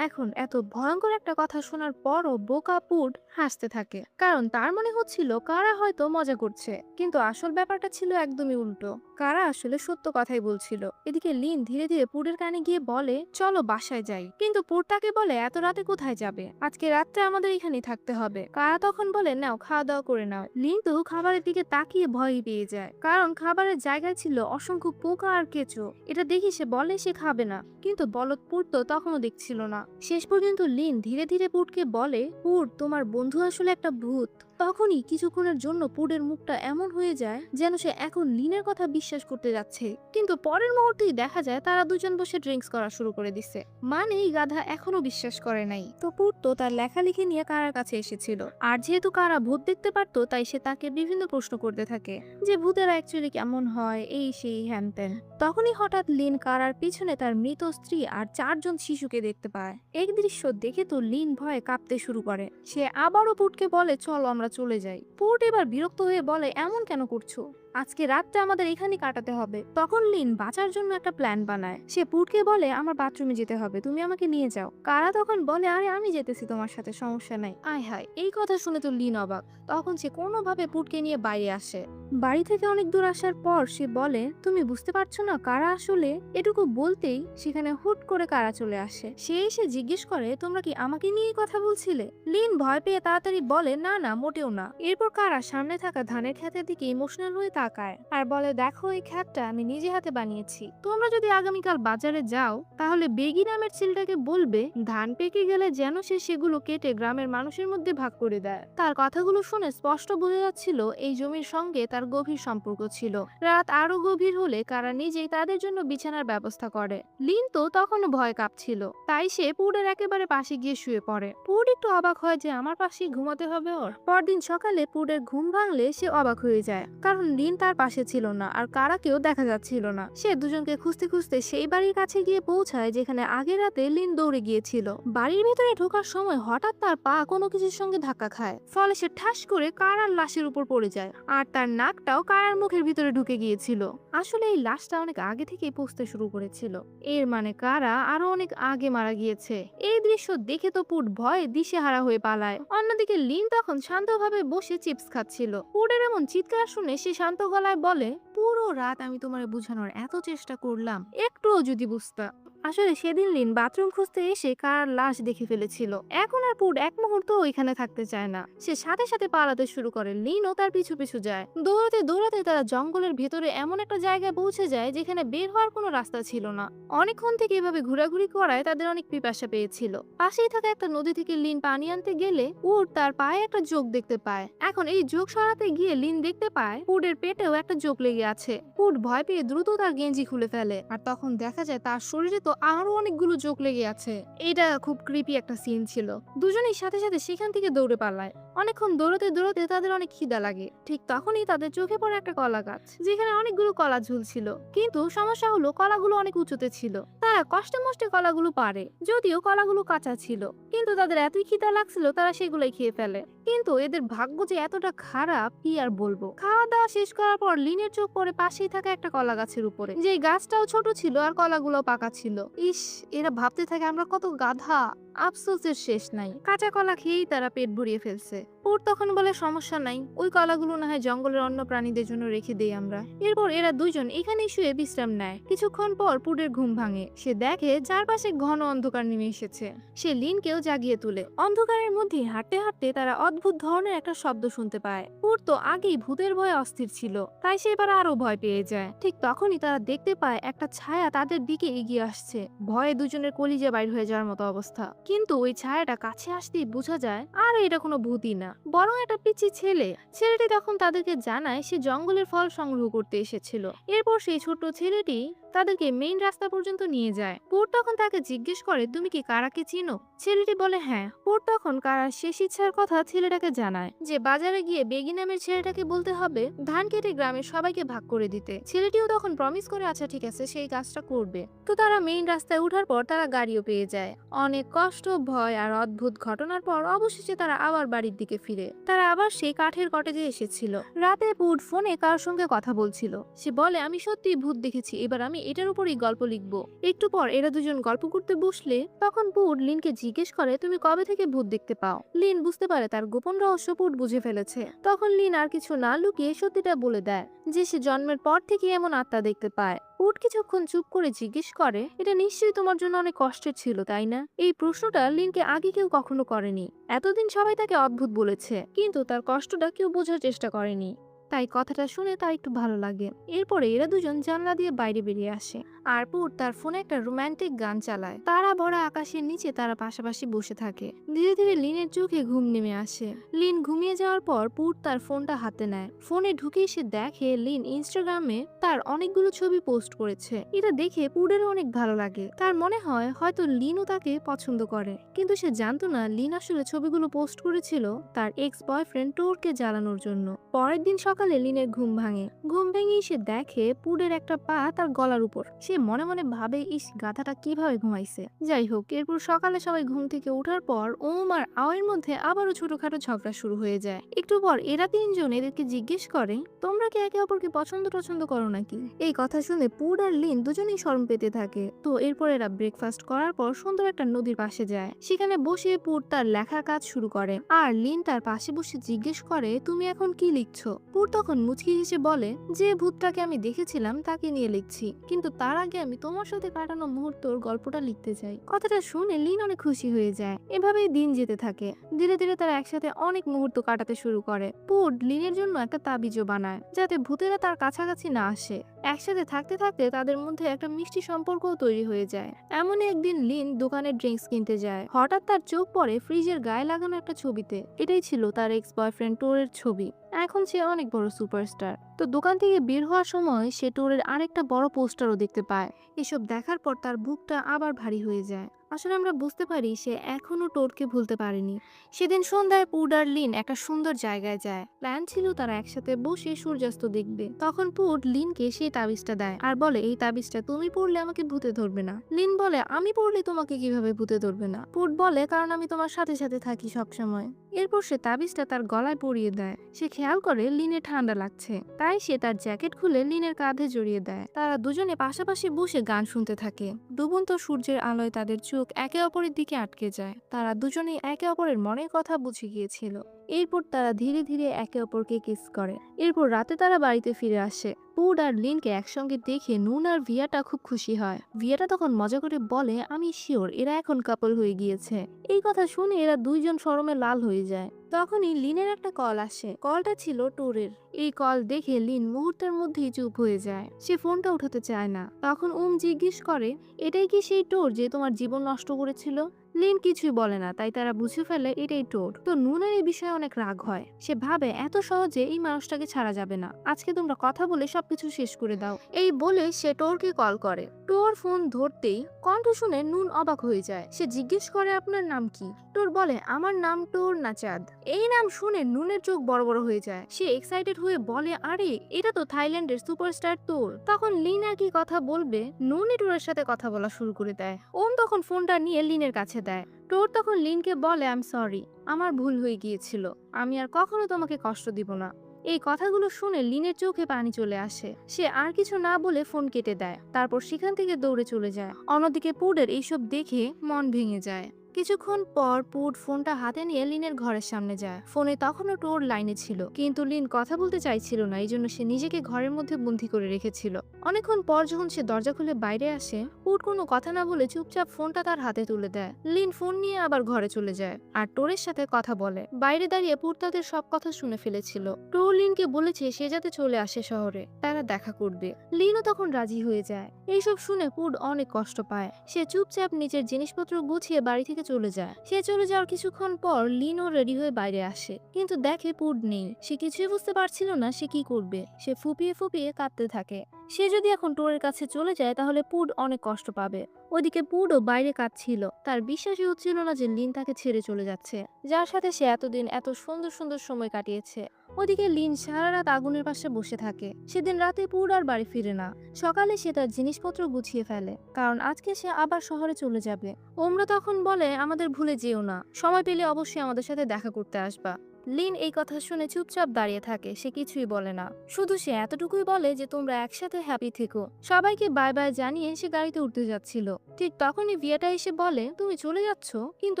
এখন এত ভয়ঙ্কর একটা কথা শোনার পরও বোকা পুড হাসতে থাকে, কারণ তার মনে হচ্ছিল কারা হয়তো মজা করছে, কিন্তু আসল ব্যাপারটা ছিল একদমই উল্টো। কারা আসলে সত্য কথাই বলছিল। এদিকে লিন ধীরে ধীরে পুডের কানে গিয়ে বলে চলো বাসায় যাই, কিন্তু পুড তাকে বলে এত রাতে কোথায় যাবে, আজকে রাত্রে আমাদের এখানেই থাকতে হবে। কারা তখন বলে নাও খাওয়া দাওয়া করে নাও। লিন তো খাবারের দিকে তাকিয়ে ভয় পেয়ে যায়, কারণ খাবারের জায়গায় ছিল অসংখ্য পোকা আর কেঁচো। এটা দেখি সে বলে সে খাবে না, কিন্তু বলদ পুড তো তখনও দেখছিল না। শেষ পর্যন্ত লিন ধীরে ধীরে পুডকে বলে পুড তোমার বন্ধু আসলে একটা ভূত। তখনই কিছুক্ষণের জন্য পুডের মুখটা এমন হয়ে যায় যেন সে এখন লিনের কথা বিশ্বাস করতে যাচ্ছে, কিন্তু পরের মুহূর্তেই দেখা যায় তারা দুজন বসে ড্রিঙ্কস করা শুরু করে দিচ্ছে। মানে এই গাধা এখনো বিশ্বাস করে নাই। তো পুড তো তার লেখালেখি নিয়ে কারার কাছে এসেছিল, আর যেহেতু কারা ভূত দেখতে পারতো তাই সে তাকে বিভিন্ন প্রশ্ন করতে থাকে যে ভূতেরা অ্যাকচুয়ালি কেমন হয়, এই সেই হ্যান ত্যান। তখনই হঠাৎ লিন কারার পিছনে তার মৃত স্ত্রী আর 4 জন শিশুকে দেখতে পায়। এই দৃশ্য দেখে তো লিন ভয়ে কাঁপতে শুরু করে। সে আবারও পুডকে বলে চলো আমরা চলে যাই। পুড এবার বিরক্ত হয়ে বলে এমন কেন করছো, আজকে রাতটা আমাদের এখানে কাটাতে হবে। তখন লিন বাঁচার জন্য একটা প্ল্যান বানায়। সে পুডকে বলে আমার বাথরুমে যেতে হবে, তুমি আমাকে নিয়ে যাও। কারা তখন বলে আরে আমি যেতেছি তোমার সাথে, সমস্যা নাই। আয় হায়, এই কথা শুনে তো লিন অবাক। তখন সে কোনোভাবে পুডকে নিয়ে বাইরে আসে। বাড়ি থেকে অনেক দূর আসার পর সে বলে তুমি বুঝতে পারছো না কারা আসলে। এটুকু বলতেই সেখানে হুট করে কারা চলে আসে। সে এসে জিজ্ঞেস করে তোমরা কি আমাকে নিয়ে কথা বলছিলে। লিন ভয় পেয়ে তাড়াতাড়ি বলে না না মোটেও না। এরপর কারা সামনে থাকা ধানের ক্ষেতের দিকে ইমোশনাল হয়ে তাকায় আর বলে দেখো এই ক্ষেতটা আমি নিজে হাতে বানিয়েছি, তোমরা যদি আগামীকাল বাজারে যাও তাহলে বেগি নামের ছেলেটাকে বলবে ধান পেকে গেলে যেন সে সেগুলো কেটে গ্রামের মানুষের মধ্যে ভাগ করে দেয়। তার কথাগুলো শুনে স্পষ্ট বোঝা যাচ্ছিল এই জমির সঙ্গে তার গভীর সম্পর্ক ছিল। রাত আরো গভীর হলে কারা নিজেই তাদের জন্য বিছানার ব্যবস্থা করে। লিন তো তখনও ভয় কাঁপছিল, তাই সে পুডের একেবারে পাশে গিয়ে শুয়ে পড়ে। পুড একটু অবাক হয় যে আমার পাশেই ঘুমাতে হবে ওর। পরদিন সকালে পুডের ঘুম ভাঙলে সে অবাক হয়ে যায়, কারণ লিন লিন তার পাশে ছিল না আর কারাকেও দেখা যাচ্ছিল না। সে দুজনকে খুঁজতে খুঁজতে সেই বাড়ির কাছে গিয়ে পৌঁছায় যেখানে আগের রাতে লিন দৌড়ে গিয়েছিল। বাড়ির ভেতরে ঢোকার সময় হঠাৎ তার পা কোনো কিছুর সঙ্গে ধাক্কা খায়, ফলে সে ঠাস করে কারার লাশের উপর পড়ে যায় আর তার নাকটাও কারার মুখের ভিতরে ঢুকে গিয়েছিল। আসলে এই লাশটা অনেক আগে থেকেই পচতে শুরু করেছিল, এর মানে কারা আরো অনেক আগে মারা গিয়েছে। এই দৃশ্য দেখে তো পুট ভয়ে দিশেহারা হয়ে পালায়। অন্যদিকে লিন তখন শান্তভাবে বসে চিপস খাচ্ছিল। পুটের এমন চিৎকার শুনে সে শান্ত গলায় বলে, পুরো রাত আমি তোমারে বোঝানোর এত চেষ্টা করলাম, একটুও যদি বুঝতা। আসলে সেদিন লিন বাথরুম খুঁজতে এসে কারার লাশ দেখে ফেলেছিল। এখন আর পুট এক মুহূর্ত ওইখানে থাকতে চায় না, সে সাথে সাথে পালাতে শুরু করে। লিনও তার পিছু পিছু যায়। দৌড়াতে দৌড়াতে তারা জঙ্গলের ভেতরে এমন একটা জায়গায় পৌঁছে যায় যেখানে বের হওয়ার কোনো রাস্তা ছিল না। অনেকক্ষণ থেকে এভাবে ঘোরাঘুরি করায় তাদের অনেক পিপাসা পেয়েছিল। পাশেই থাকা একটা নদী থেকে লিন পানি আনতে গেলে পুট তার পায়ে একটা জোক দেখতে পায়। এখন এই জোক সরাতে গিয়ে লিন দেখতে পায় পুটের পেটেও একটা জোক লেগে আছে। পুট ভয় পেয়ে দ্রুত তার গেঞ্জি খুলে ফেলে আর তখন দেখা যায় তার শরীরে তো আরো অনেকগুলো জোক লেগে আছে। এটা খুব ক্রিপি একটা সিন ছিল। দুজনেই সাথে সাথে সেখান থেকে দৌড়ে পালায়। অনেকক্ষণ দৌড়াতে দৌড়াতে তাদের অনেক খিদা লাগে। ঠিক তখনই তাদের চোখে পড়ে একটা কলা গাছ, যেখানে অনেকগুলো কলা ঝুলছিল। কিন্তু সমস্যা হলো কলাগুলো অনেক উঁচুতে ছিল। তারা কষ্টে মষ্টে কলাগুলো পারে, যদিও কলাগুলো কাঁচা ছিল। কিন্তু তাদের এতই খিদা লাগছিল তারা সেগুলোই খেয়ে ফেলে। কিন্তু এদের ভাগ্য যে এতটা খারাপ কি আর বলবো। খাওয়া দাওয়া শেষ করার পর লিনের চোখ পড়ে পাশেই থাকা একটা কলা গাছের উপরে, যে গাছটাও ছোট ছিল আর কলাগুলো পাকা ছিল। ইস, এরা ভাবতে থাকে আমরা কত গাধা। আফসোসের শেষ নাই, কাঁচা কলা খেয়েই তারা পেট ভরিয়ে ফেলছে। পুট তখন বলে, সমস্যা নাই, ওই কলাগুলো না হয় জঙ্গলের অন্য প্রাণীদের জন্য রেখে দেই আমরা। এরপর এরা দুইজন এখানেই শুয়ে বিশ্রাম নেয়। কিছুক্ষণ পর পুটের ঘুম ভাঙে। সে দেখে চারপাশে ঘন অন্ধকার নেমে এসেছে। সে লিনকেও জাগিয়ে তুলে। অন্ধকারের মধ্যে হাঁটতে হাঁটতে তারা অদ্ভুত ধরনের একটা শব্দ শুনতে পায়। পুট তো আগেই ভূতের ভয়ে অস্থির ছিল, তাই সে এবার আরো ভয় পেয়ে যায়। ঠিক তখনই তারা দেখতে পায় একটা ছায়া তাদের দিকে এগিয়ে আসছে। ভয়ে দুজনের কলিজা বাইর হয়ে যাওয়ার মতো অবস্থা। কিন্তু ওই ছায়াটা কাছে আসতেই বোঝা যায় আর এটা কোনো ভূতই না, বরং একটা পিচ্চি ছেলে। ছেলেটি তখন তাদেরকে জানায় সে জঙ্গলের ফল সংগ্রহ করতে এসেছিল। এরপর সেই ছোট্ট ছেলেটি তাদেরকে মেইন রাস্তা পর্যন্ত নিয়ে যায়। পুট তখন তাকে জিজ্ঞেস করে, তুমি কি কারাকে চিনো? ছেলেটি বলে হ্যাঁ। পুট তখন কারার শেষ ইচ্ছার কথা ছেলেটাকে জানায়, যে বাজারে গিয়ে বেগি নামের ছেলেটাকে বলতে হবে ধান কেটে গ্রামের সবাইকে ভাগ করে দিতে। ছেলেটিও তখন প্রমিস করে আচ্ছা ঠিক আছে, সেই কাজটা করবে। তো তারা মেইন রাস্তায় ওঠার পর তারা গাড়িও পেয়ে যায়। অনেক কষ্ট, ভয় আর অদ্ভুত ঘটনার পর অবশেষে তারা আবার বাড়ির দিকে ফিরে। তারা আবার সেই কাঠের কটেজে এসেছিল। রাতে পুট ফোনে কার সঙ্গে কথা বলছিল। সে বলে, আমি সত্যি ভূত দেখেছি, এবার আমি এটার উপরই গল্প লিখবো। একটু পর এরা দুজন গল্প করতে বসলে তখন পুট লিনকে জিজ্ঞেস করে, তুমি কবে থেকে ভূত দেখতে পাও? লিন বুঝতে পারে তার গোপন রহস্য পুট বুঝে ফেলেছে। তখন লিন আর কিছু না লুকিয়ে সত্যিটা বলে দেয়, যে সে জন্মের পর থেকে এমন আত্মা দেখতে পায়। পুট কিছুক্ষণ চুপ করে জিজ্ঞেস করে, এটা নিশ্চয়ই তোমার জন্য অনেক কষ্টের ছিল, তাই না? এই প্রশ্নটা লিনকে আগে কেউ কখনো করেনি। এতদিন সবাই তাকে অদ্ভুত বলেছে, কিন্তু তার কষ্টটা কেউ বোঝার চেষ্টা করেনি। তাই কথাটা শুনে তার একটু ভালো লাগে। এরপরে এরা দুজন জানলা দিয়ে বাইরে বেরিয়ে আসে আর পুট তার ফোনে একটা রোমান্টিক গান চালায়। তারা ভরা আকাশের নিচে তারা পাশাপাশি বসে থাকে। ধীরে ধীরে লিনের চোখে ঘুম নেমে আসে। লিন ঘুমিয়ে যাওয়ার পর পুট তার ফোনটা হাতে নেয়। ফোনে ঢুকে এসে দেখে লিন ইনস্টাগ্রামে তার অনেকগুলো ছবি পোস্ট করেছে। এটা দেখে পুটেরও অনেক ভালো লাগে। তার মনে হয় হয়তো লিনও তাকে পছন্দ করে, কিন্তু সে জানতো না লিন আসলে ছবিগুলো পোস্ট করেছিল তার এক্স বয়ফ্রেন্ড টোরকে জ্বালানোর জন্য। পরের দিন সকালে লিনের ঘুম ভাঙে। ঘুম ভেঙে সে দেখে পুটের একটা পা তার গলার উপর। সে মনে মনে ভাবে, ইস, গাধাটা কিভাবে ঘুমাইছে। যাই হোক, এরপর সকালে সবাই ঘুম থেকে ওঠার পর ওম আর আওয়ের মধ্যে আবারও ছোটখাটো ঝগড়া শুরু হয়ে যায়। একটু পর এরা তিনজন এদেরকে জিজ্ঞেস করে, তোমরা কি একে অপরকে পছন্দ করো নাকি? এই কথা শুনে পুট আর লিন দুজনেই শরম পেতে থাকে। তো এরপর এরা ব্রেকফাস্ট করার পর সুন্দর একটা নদীর পাশে যায়। সেখানে বসে পুট তার লেখার কাজ শুরু করে আর লিন তার পাশে বসে জিজ্ঞেস করে, তুমি এখন কি লিখছো? পুট তখন মুচকি হেসে বলে, যে ভূতটাকে আমি দেখেছিলাম তাকে নিয়ে লিখছি, কিন্তু তার আগে আমি তোমার সাথে কাটানো মুহূর্তর গল্পটা লিখতে চাই। কথাটা শুনে লিন অনেক খুশি হয়ে যায়। এভাবেই দিন যেতে থাকে। ধীরে ধীরে তারা একসাথে অনেক মুহূর্ত কাটাতে শুরু করে। পুট লিনের জন্য একটা তাবিজও বানায়, যাতে ভূতেরা তার কাছাকাছি না আসে। একসাথে থাকতে থাকতে তাদের মধ্যে একটা মিষ্টি সম্পর্কও তৈরি হয়ে যায়। এমন একদিন লিন দোকানে ড্রিঙ্কস কিনতে যায়। হঠাৎ তার চোখ পড়ে ফ্রিজের গায়ে লাগানো একটা ছবিতে। এটাই ছিল তার এক্স বয়ফ্রেন্ড টোরের ছবি। এখন সে অনেক বড় সুপারস্টার। তো দোকান থেকে বের হওয়ার সময় সে টোরের আরেকটা বড় পোস্টারও দেখতে পায়। এসব দেখার পর তার বুকটা আবার ভারী হয়ে যায়। আসলে আমরা বুঝতে পারি সে এখনো টোরকে ভুলতে পারেনি। সেদিন সন্ধ্যায় পুড আর লিন একটা সুন্দর জায়গায় যায়। প্ল্যান ছিল তারা একসাথে বসে সূর্যাস্ত দেখবে। তখন পুড লিনকে সেই তাবিজটা দেয় আর বলে, এই তাবিজটা তুমি পড়লে আমাকে ভূতে ধরবে না। লিন বলে, আমি পড়লে তোমাকে কিভাবে ভূতে ধরবে না? পুড বলে, কারণ আমি তোমার সাথে সাথে থাকি সব সময়। এরপর সে তাবিজটা তার গলায় পরিয়ে দেয়। সে খেয়াল করে লিনের ঠান্ডা লাগছে, তাই সে তার জ্যাকেট খুলে লিনের কাঁধে জড়িয়ে দেয়। তারা দুজনে পাশাপাশি বসে গান শুনতে থাকে। ডুবন্ত সূর্যের আলোয় তাদের চোখ একে অপরের দিকে আটকে যায়। তারা দুজনেই একে অপরের মনের কথা বুঝে গিয়েছিল। এরপর তারা ধীরে ধীরে একে অপরকে কিস করে। এরপর রাতে তারা বাড়িতে ফিরে আসে। পুড আর লিনকে একসঙ্গে দেখে নুন আর ভিয়াটা খুব খুশি হয়। ভিয়াটা তখন মজা করে বলে, আমি শিওর এরা এখন কাপল হয়ে গিয়েছে। এই কথা শুনে এরা দুইজন শরমে লাল হয়ে যায়। তখনই লিনের একটা কল আসে। কলটা ছিল টোরের। এই কল দেখে লিন মুহূর্তের মধ্যেই চুপ হয়ে যায়। সে ফোনটা উঠাতে চায় না। তখন জিজ্ঞেস করে, এটাই কি সেই টোর যে তোমার জীবন নষ্ট করেছিল? লিন কিছুই বলে না, তাই তারা বুঝে ফেলে এটাই টোর। তো নুনের এই বিষয়ে অনেক রাগ হয়। সে ভাবে এত সহজে এই মানুষটাকে ছাড়া যাবে না। আজকে তোমরা কথা বলে সবকিছু শেষ করে দাও। এই বলে সে টোরকে কল করে। টোর ফোন ধরতেই কণ্ঠ শুনে নুন অবাক হয়ে যায়। সে জিজ্ঞেস করে, আপনার নাম কি? টোর বলে, আমার নাম টোর না চাঁদ। এই নাম শুনে নুনের চোখ বড় বড় হয়ে যায়। সে এক্সাইটেড হয়ে বলে, আরে এটা তো থাইল্যান্ডের সুপারস্টার টোর। তখন লিন আর কি কথা বলবে, নুনই টোরের সাথে কথা বলা শুরু করে দেয়। তখন ফোনটা নিয়ে লিনের কাছে দেয়। টোর তখন লিনকে বলে, আই এম সরি, আমার ভুল হয়ে গিয়েছিল। আমি আর কখনো তোমাকে কষ্ট দিব না। এই কথাগুলো শুনে লিনের চোখে পানি চলে আসে। সে আর কিছু না বলে ফোন কেটে দেয়। তারপর সেখান থেকে দৌড়ে চলে যায়। অন্যদিকে পুডের এইসব দেখে মন ভেঙে যায়। কিছুক্ষণ পর পুড ফোনটা হাতে নিয়ে লিনের ঘরের সামনে যায়। ফোনে তখনও টোর লাইনে ছিল, কিন্তু লিন কথা বলতে চাইছিল না। এই জন্য সে নিজেকে ঘরের মধ্যে বন্দি করে রেখেছিল। অনেকক্ষণ পর যখন সে দরজা খুলে বাইরে আসে, পুড কোনো কথা না বলে চুপচাপ ফোনটা তার হাতে তুলে দেয়। লিন ফোন নিয়ে আবার ঘরে চলে যায় আর টোরের সাথে কথা বলে। বাইরে দাঁড়িয়ে পুড তাদের সব কথা শুনে ফেলেছিল। টোর লিনকে বলেছে সে যাতে চলে আসে শহরে, তারা দেখা করবে। লিনও তখন রাজি হয়ে যায়। এইসব শুনে পুড অনেক কষ্ট পায়। সে চুপচাপ নিজের জিনিসপত্র গুছিয়ে বাড়ি থেকে চলে যায়। সে চলে যাওয়ার কিছুক্ষণ পর লিনও রেডি হয়ে বাইরে আসে, কিন্তু দেখে পুড নেই। সে কিছুই বুঝতে পারছিল না সে কি করবে। সে ফুপিয়ে ফুপিয়ে কাঁদতে থাকে। সে যদি এখন টোরের কাছে চলে যায় তাহলে পুড অনেক কষ্ট পাবে। ওইদিকে পুডও বাইরে কাঁদছিল। তার বিশ্বাসই হচ্ছিল না যে লিন তাকে ছেড়ে চলে যাচ্ছে, যার সাথে সে এতদিন এত সুন্দর সুন্দর সময় কাটিয়েছে। ওদিকে লিন সারা রাত আগুনের পাশে বসে থাকে। সেদিন রাতে পুড আর বাড়ি ফিরে না। সকালে সে তার জিনিসপত্র গুছিয়ে ফেলে, কারণ আজকে সে আবার শহরে চলে যাবে। ওমরা তখন বলে, আমাদের ভুলে যেও না, সময় পেলে অবশ্যই আমাদের সাথে দেখা করতে আসবা। লিন এই কথা শুনে চুপচাপ দাঁড়িয়ে থাকে। সে কিছুই বলে না, শুধু সে এতটুকুই বলে যে তোমরা একসাথে হ্যাপি থেকো। সবাইকে বাই বাই জানিয়ে সে গাড়িতে উঠতে যাচ্ছিল। ঠিক তখনই ভিয়াটা এসে বলে, তুমি চলে যাচ্ছ, কিন্তু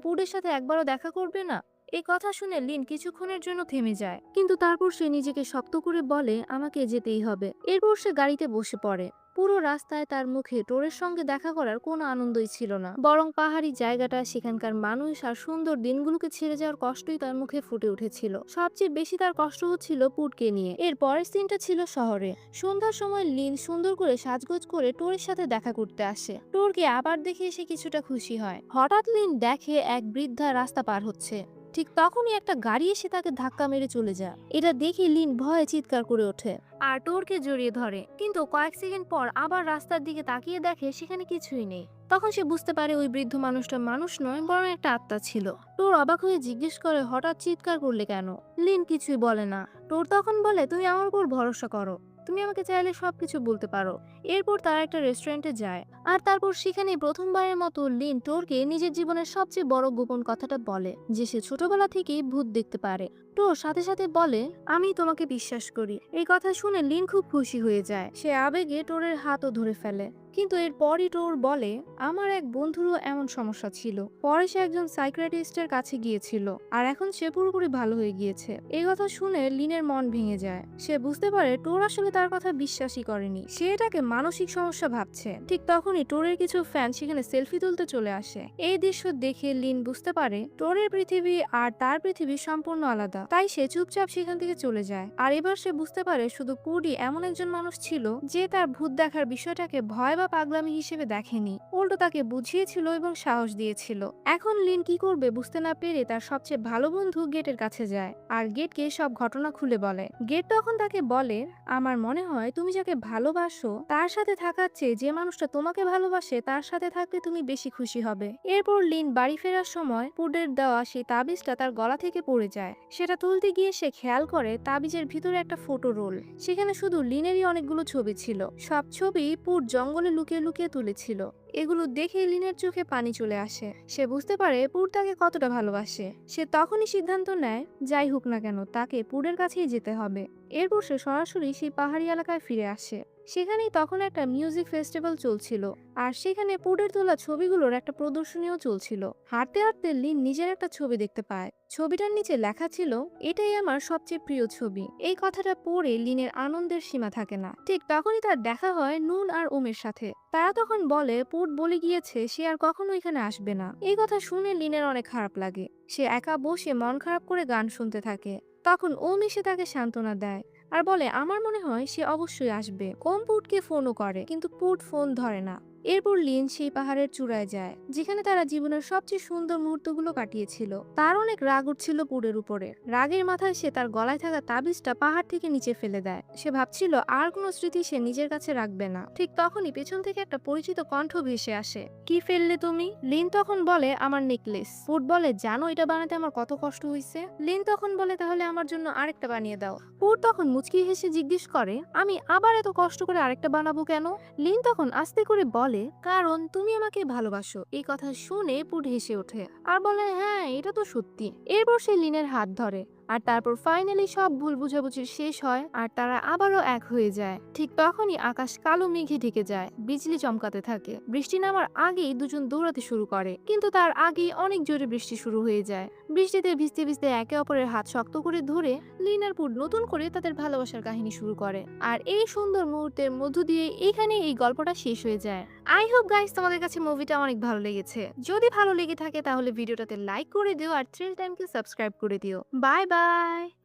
পুডের সাথে একবারও দেখা করবে না? এই কথা শুনে লিন কিছুক্ষণের জন্য থেমে যায়, কিন্তু তারপর সে নিজেকে শক্ত করে বলে, আমাকে যেতেই হবে। এরপর সে গাড়িতে বসে পড়ে। পুরো রাস্তায় তার মুখে টোরের সঙ্গে দেখা করার কোনো আনন্দই ছিল না, বরং পাহাড়ি জায়গাটা, সেখানকার মানুষ আর সুন্দর দিনগুলোকে ছেড়ে যাওয়ার কষ্টই তার মুখে ফুটে উঠেছিল। সবচেয়ে বেশি তার কষ্ট হচ্ছিল পুডকে নিয়ে। এর পরের সিনটা ছিল শহরে। সন্ধ্যার সময় লিন সুন্দর করে সাজগোজ করে টোরের সাথে দেখা করতে আসে। টোরকে আবার দেখে সে কিছুটা খুশি হয়। হঠাৎ লিন দেখে এক বৃদ্ধা রাস্তা পার হচ্ছে। ঠিক তখনই একটা গাড়ি এসে তাকে ধাক্কা মেরে চলে যায়। এটা দেখে লিন ভয়ে চিৎকার করে ওঠে আর টোরকে জড়িয়ে ধরে, কিন্তু কয়েক সেকেন্ড পর আবার রাস্তার দিকে তাকিয়ে দেখে সেখানে কিছুই নেই। তখন সে বুঝতে পারে ওই বৃদ্ধ মানুষটা মানুষ নয়, বরং একটা আত্মা ছিল। টোর অবাক হয়ে জিজ্ঞেস করে, হঠাৎ চিৎকার করলে কেন? লিন কিছুই বলে না। টোর তখন বলে, তুমি আমার উপর ভরসা করো, তুমি আমাকে চাইলে সবকিছু বলতে পারো। এরপর তারা একটা রেস্টুরেন্টে যায়, আর তারপর সেখানে প্রথমবারের মতো লিন টোরকে নিজের জীবনের সবচেয়ে বড় গোপন কথাটা বলে, যে সে ছোটবেলা থেকেই ভূত দেখতে পারে। টোর সাথে সাথে বলে, আমি তোমাকে বিশ্বাস করি। এই কথা শুনে লিন খুব খুশি হয়ে যায়। সে আবেগে টোরের হাতও ধরে ফেলে, কিন্তু এরপরই টোর বলে, আমার এক বন্ধুরও এমন সমস্যা ছিল। পরে সে একজন সাইকিয়াট্রিস্টের কাছে গিয়েছিল, আর এখন সে পুরোপুরি ভালো হয়ে গিয়েছে। এই কথা শুনে লিনের মন ভেঙে যায়। সে বুঝতে পারে টোর আসলে তার কথা বিশ্বাসই করেনি, সে এটাকে মানসিক সমস্যা ভাবছে। ঠিক তখনই টোরের কিছু ফ্যান সেখানে সেলফি তুলতে চলে আসে। এই দৃশ্য দেখে লিন বুঝতে পারে টোরের পৃথিবী আর তার পৃথিবী সম্পূর্ণ আলাদা। তাই সে চুপচাপ সেখান থেকে চলে যায়। আর এবার সে বুঝতে পারে শুধু পুডি এমন একজন মানুষ ছিল যে তার ভূত দেখার বিষয়টাকে ভয় বা পাগলামি হিসেবে দেখেনি, উল্টো তাকে বুঝিয়েছিল এবং সাহস দিয়েছিল। এখন লিন কি করবে বুঝতে না পেরে তার সবচেয়ে ভালো বন্ধু গেটের কাছে যায় আর গেটকে সব ঘটনা খুলে বলে। গেট তখন তাকে বলে, আমার মনে হয় তুমি যাকে ভালোবাসো তার সাথে থাকার চেয়ে যে মানুষটা তোমাকে ভালোবাসে তার সাথে থাকলে তুমি বেশি খুশি হবে। এরপর লিন বাড়ি ফেরার সময় পুডের দেওয়া সেই তাবিজটা তার গলা থেকে পড়ে যায়। সেটা তুলতে গিয়ে সে খেয়াল করে তাবিজের ভিতরে একটা ফটো রোল। সেখানে শুধু লিনেরই অনেকগুলো ছবি ছিল। সব ছবি পুড জঙ্গলে লুকিয়ে লুকিয়ে তুলেছিল। এগুলো দেখে লিনের চোখে পানি চলে আসে। সে বুঝতে পারে পুড তাকে কতটা ভালোবাসে। সে তখনই সিদ্ধান্ত নেয় যাই হোক না কেন তাকে পুডের কাছেই যেতে হবে। এরপর সে সরাসরি সেই পাহাড়ি এলাকায় ফিরে আসে। সেখানেই তখন একটা মিউজিক ফেস্টিভ্যাল চলছিল আর সেখানে পুডের তোলা ছবিগুলোর একটা প্রদর্শনীও চলছিল। হাঁটতে হাঁটতে লিন নিজের একটা ছবি দেখতে পায়। ছবিটার নিচে লেখা ছিল, এটাই আমার সবচেয়ে প্রিয় ছবি। এই কথাটা পড়ে লিনের আনন্দের সীমা থাকে না। ঠিক তখনই তার দেখা হয় নুন আর ওমের সাথে। তারা তখন বলে পুড বলে গিয়েছে সে আর কখনো এখানে আসবে না। এই কথা শুনে লিনের অনেক খারাপ লাগে। সে একা বসে মন খারাপ করে গান শুনতে থাকে। তখন ওম এসে তাকে সান্ত্বনা দেয় আর বলে আমার মনে হয় সে অবশ্যই আসবে। ওম পুটকে ফোনও করে কিন্তু পুট ফোন ধরে না। এরপর লিন সেই পাহাড়ের চূড়ায় যায় যেখানে তারা জীবনের সবচেয়ে সুন্দর মুহূর্তগুলো কাটিয়েছিল। তার অনেক রাগ উঠছিল পুডের উপরে। রাগের মাথায় সে তার গলায় থাকা তাবিজটা পাহাড় থেকে নিচে ফেলে দেয়। সে ভাবছিল আর কোনো স্মৃতি সে নিজের কাছে রাখবে না। ঠিক তখনই পেছন থেকে একটা পরিচিত কণ্ঠ ভেসে আসে, কি ফেললে তুমি? লিন তখন বলে আমার নেকলেস। পুট বলে জানো এটা বানাতে আমার কত কষ্ট হয়েছে? লিন তখন বলে তাহলে আমার জন্য আরেকটা বানিয়ে দাও। পুট তখন মুচকি হেসে জিজ্ঞেস করে আমি আবার এত কষ্ট করে আরেকটা বানাবো কেন? লিন তখন আস্তে করে বলে কারণ তুমি আমাকে ভালোবাসো। এই কথা শুনে পুট হেসে ওঠে আর বলে হ্যাঁ এটা তো সত্যি। এরপর সে লিনের হাত ধরে আর তারপর ফাইনালি সব ভুল বুঝাবুঝি শেষ হয় আর তারা আবারও এক হয়ে যায়। ঠিক তখনই আকাশ কালো মেঘে ঢেকে যায়, বিজলি চমকাতে থাকে। বৃষ্টি নামার আগেই দুজন দৌড়াতে শুরু করে কিন্তু তার আগেই অনেক জোরে বৃষ্টি শুরু হয়ে যায়। বৃষ্টিতে ভিজতে ভিজতে একে অপরের হাত শক্ত করে ধরে লিন আর পুট নতুন করে তাদের ভালোবাসার কাহিনী শুরু করে। আর এই সুন্দর মুহূর্তের মধ্য দিয়ে এখানে এই গল্পটা শেষ হয়ে যায়। আই হোপ গাইস তোমাদের কাছে মুভিটা অনেক ভালো লেগেছে। যদি ভালো লেগে থাকে তাহলে ভিডিওটাতে লাইক করে দিও আর থ্রিল টাইমকে সাবস্ক্রাইব করে দিও। Bye bye.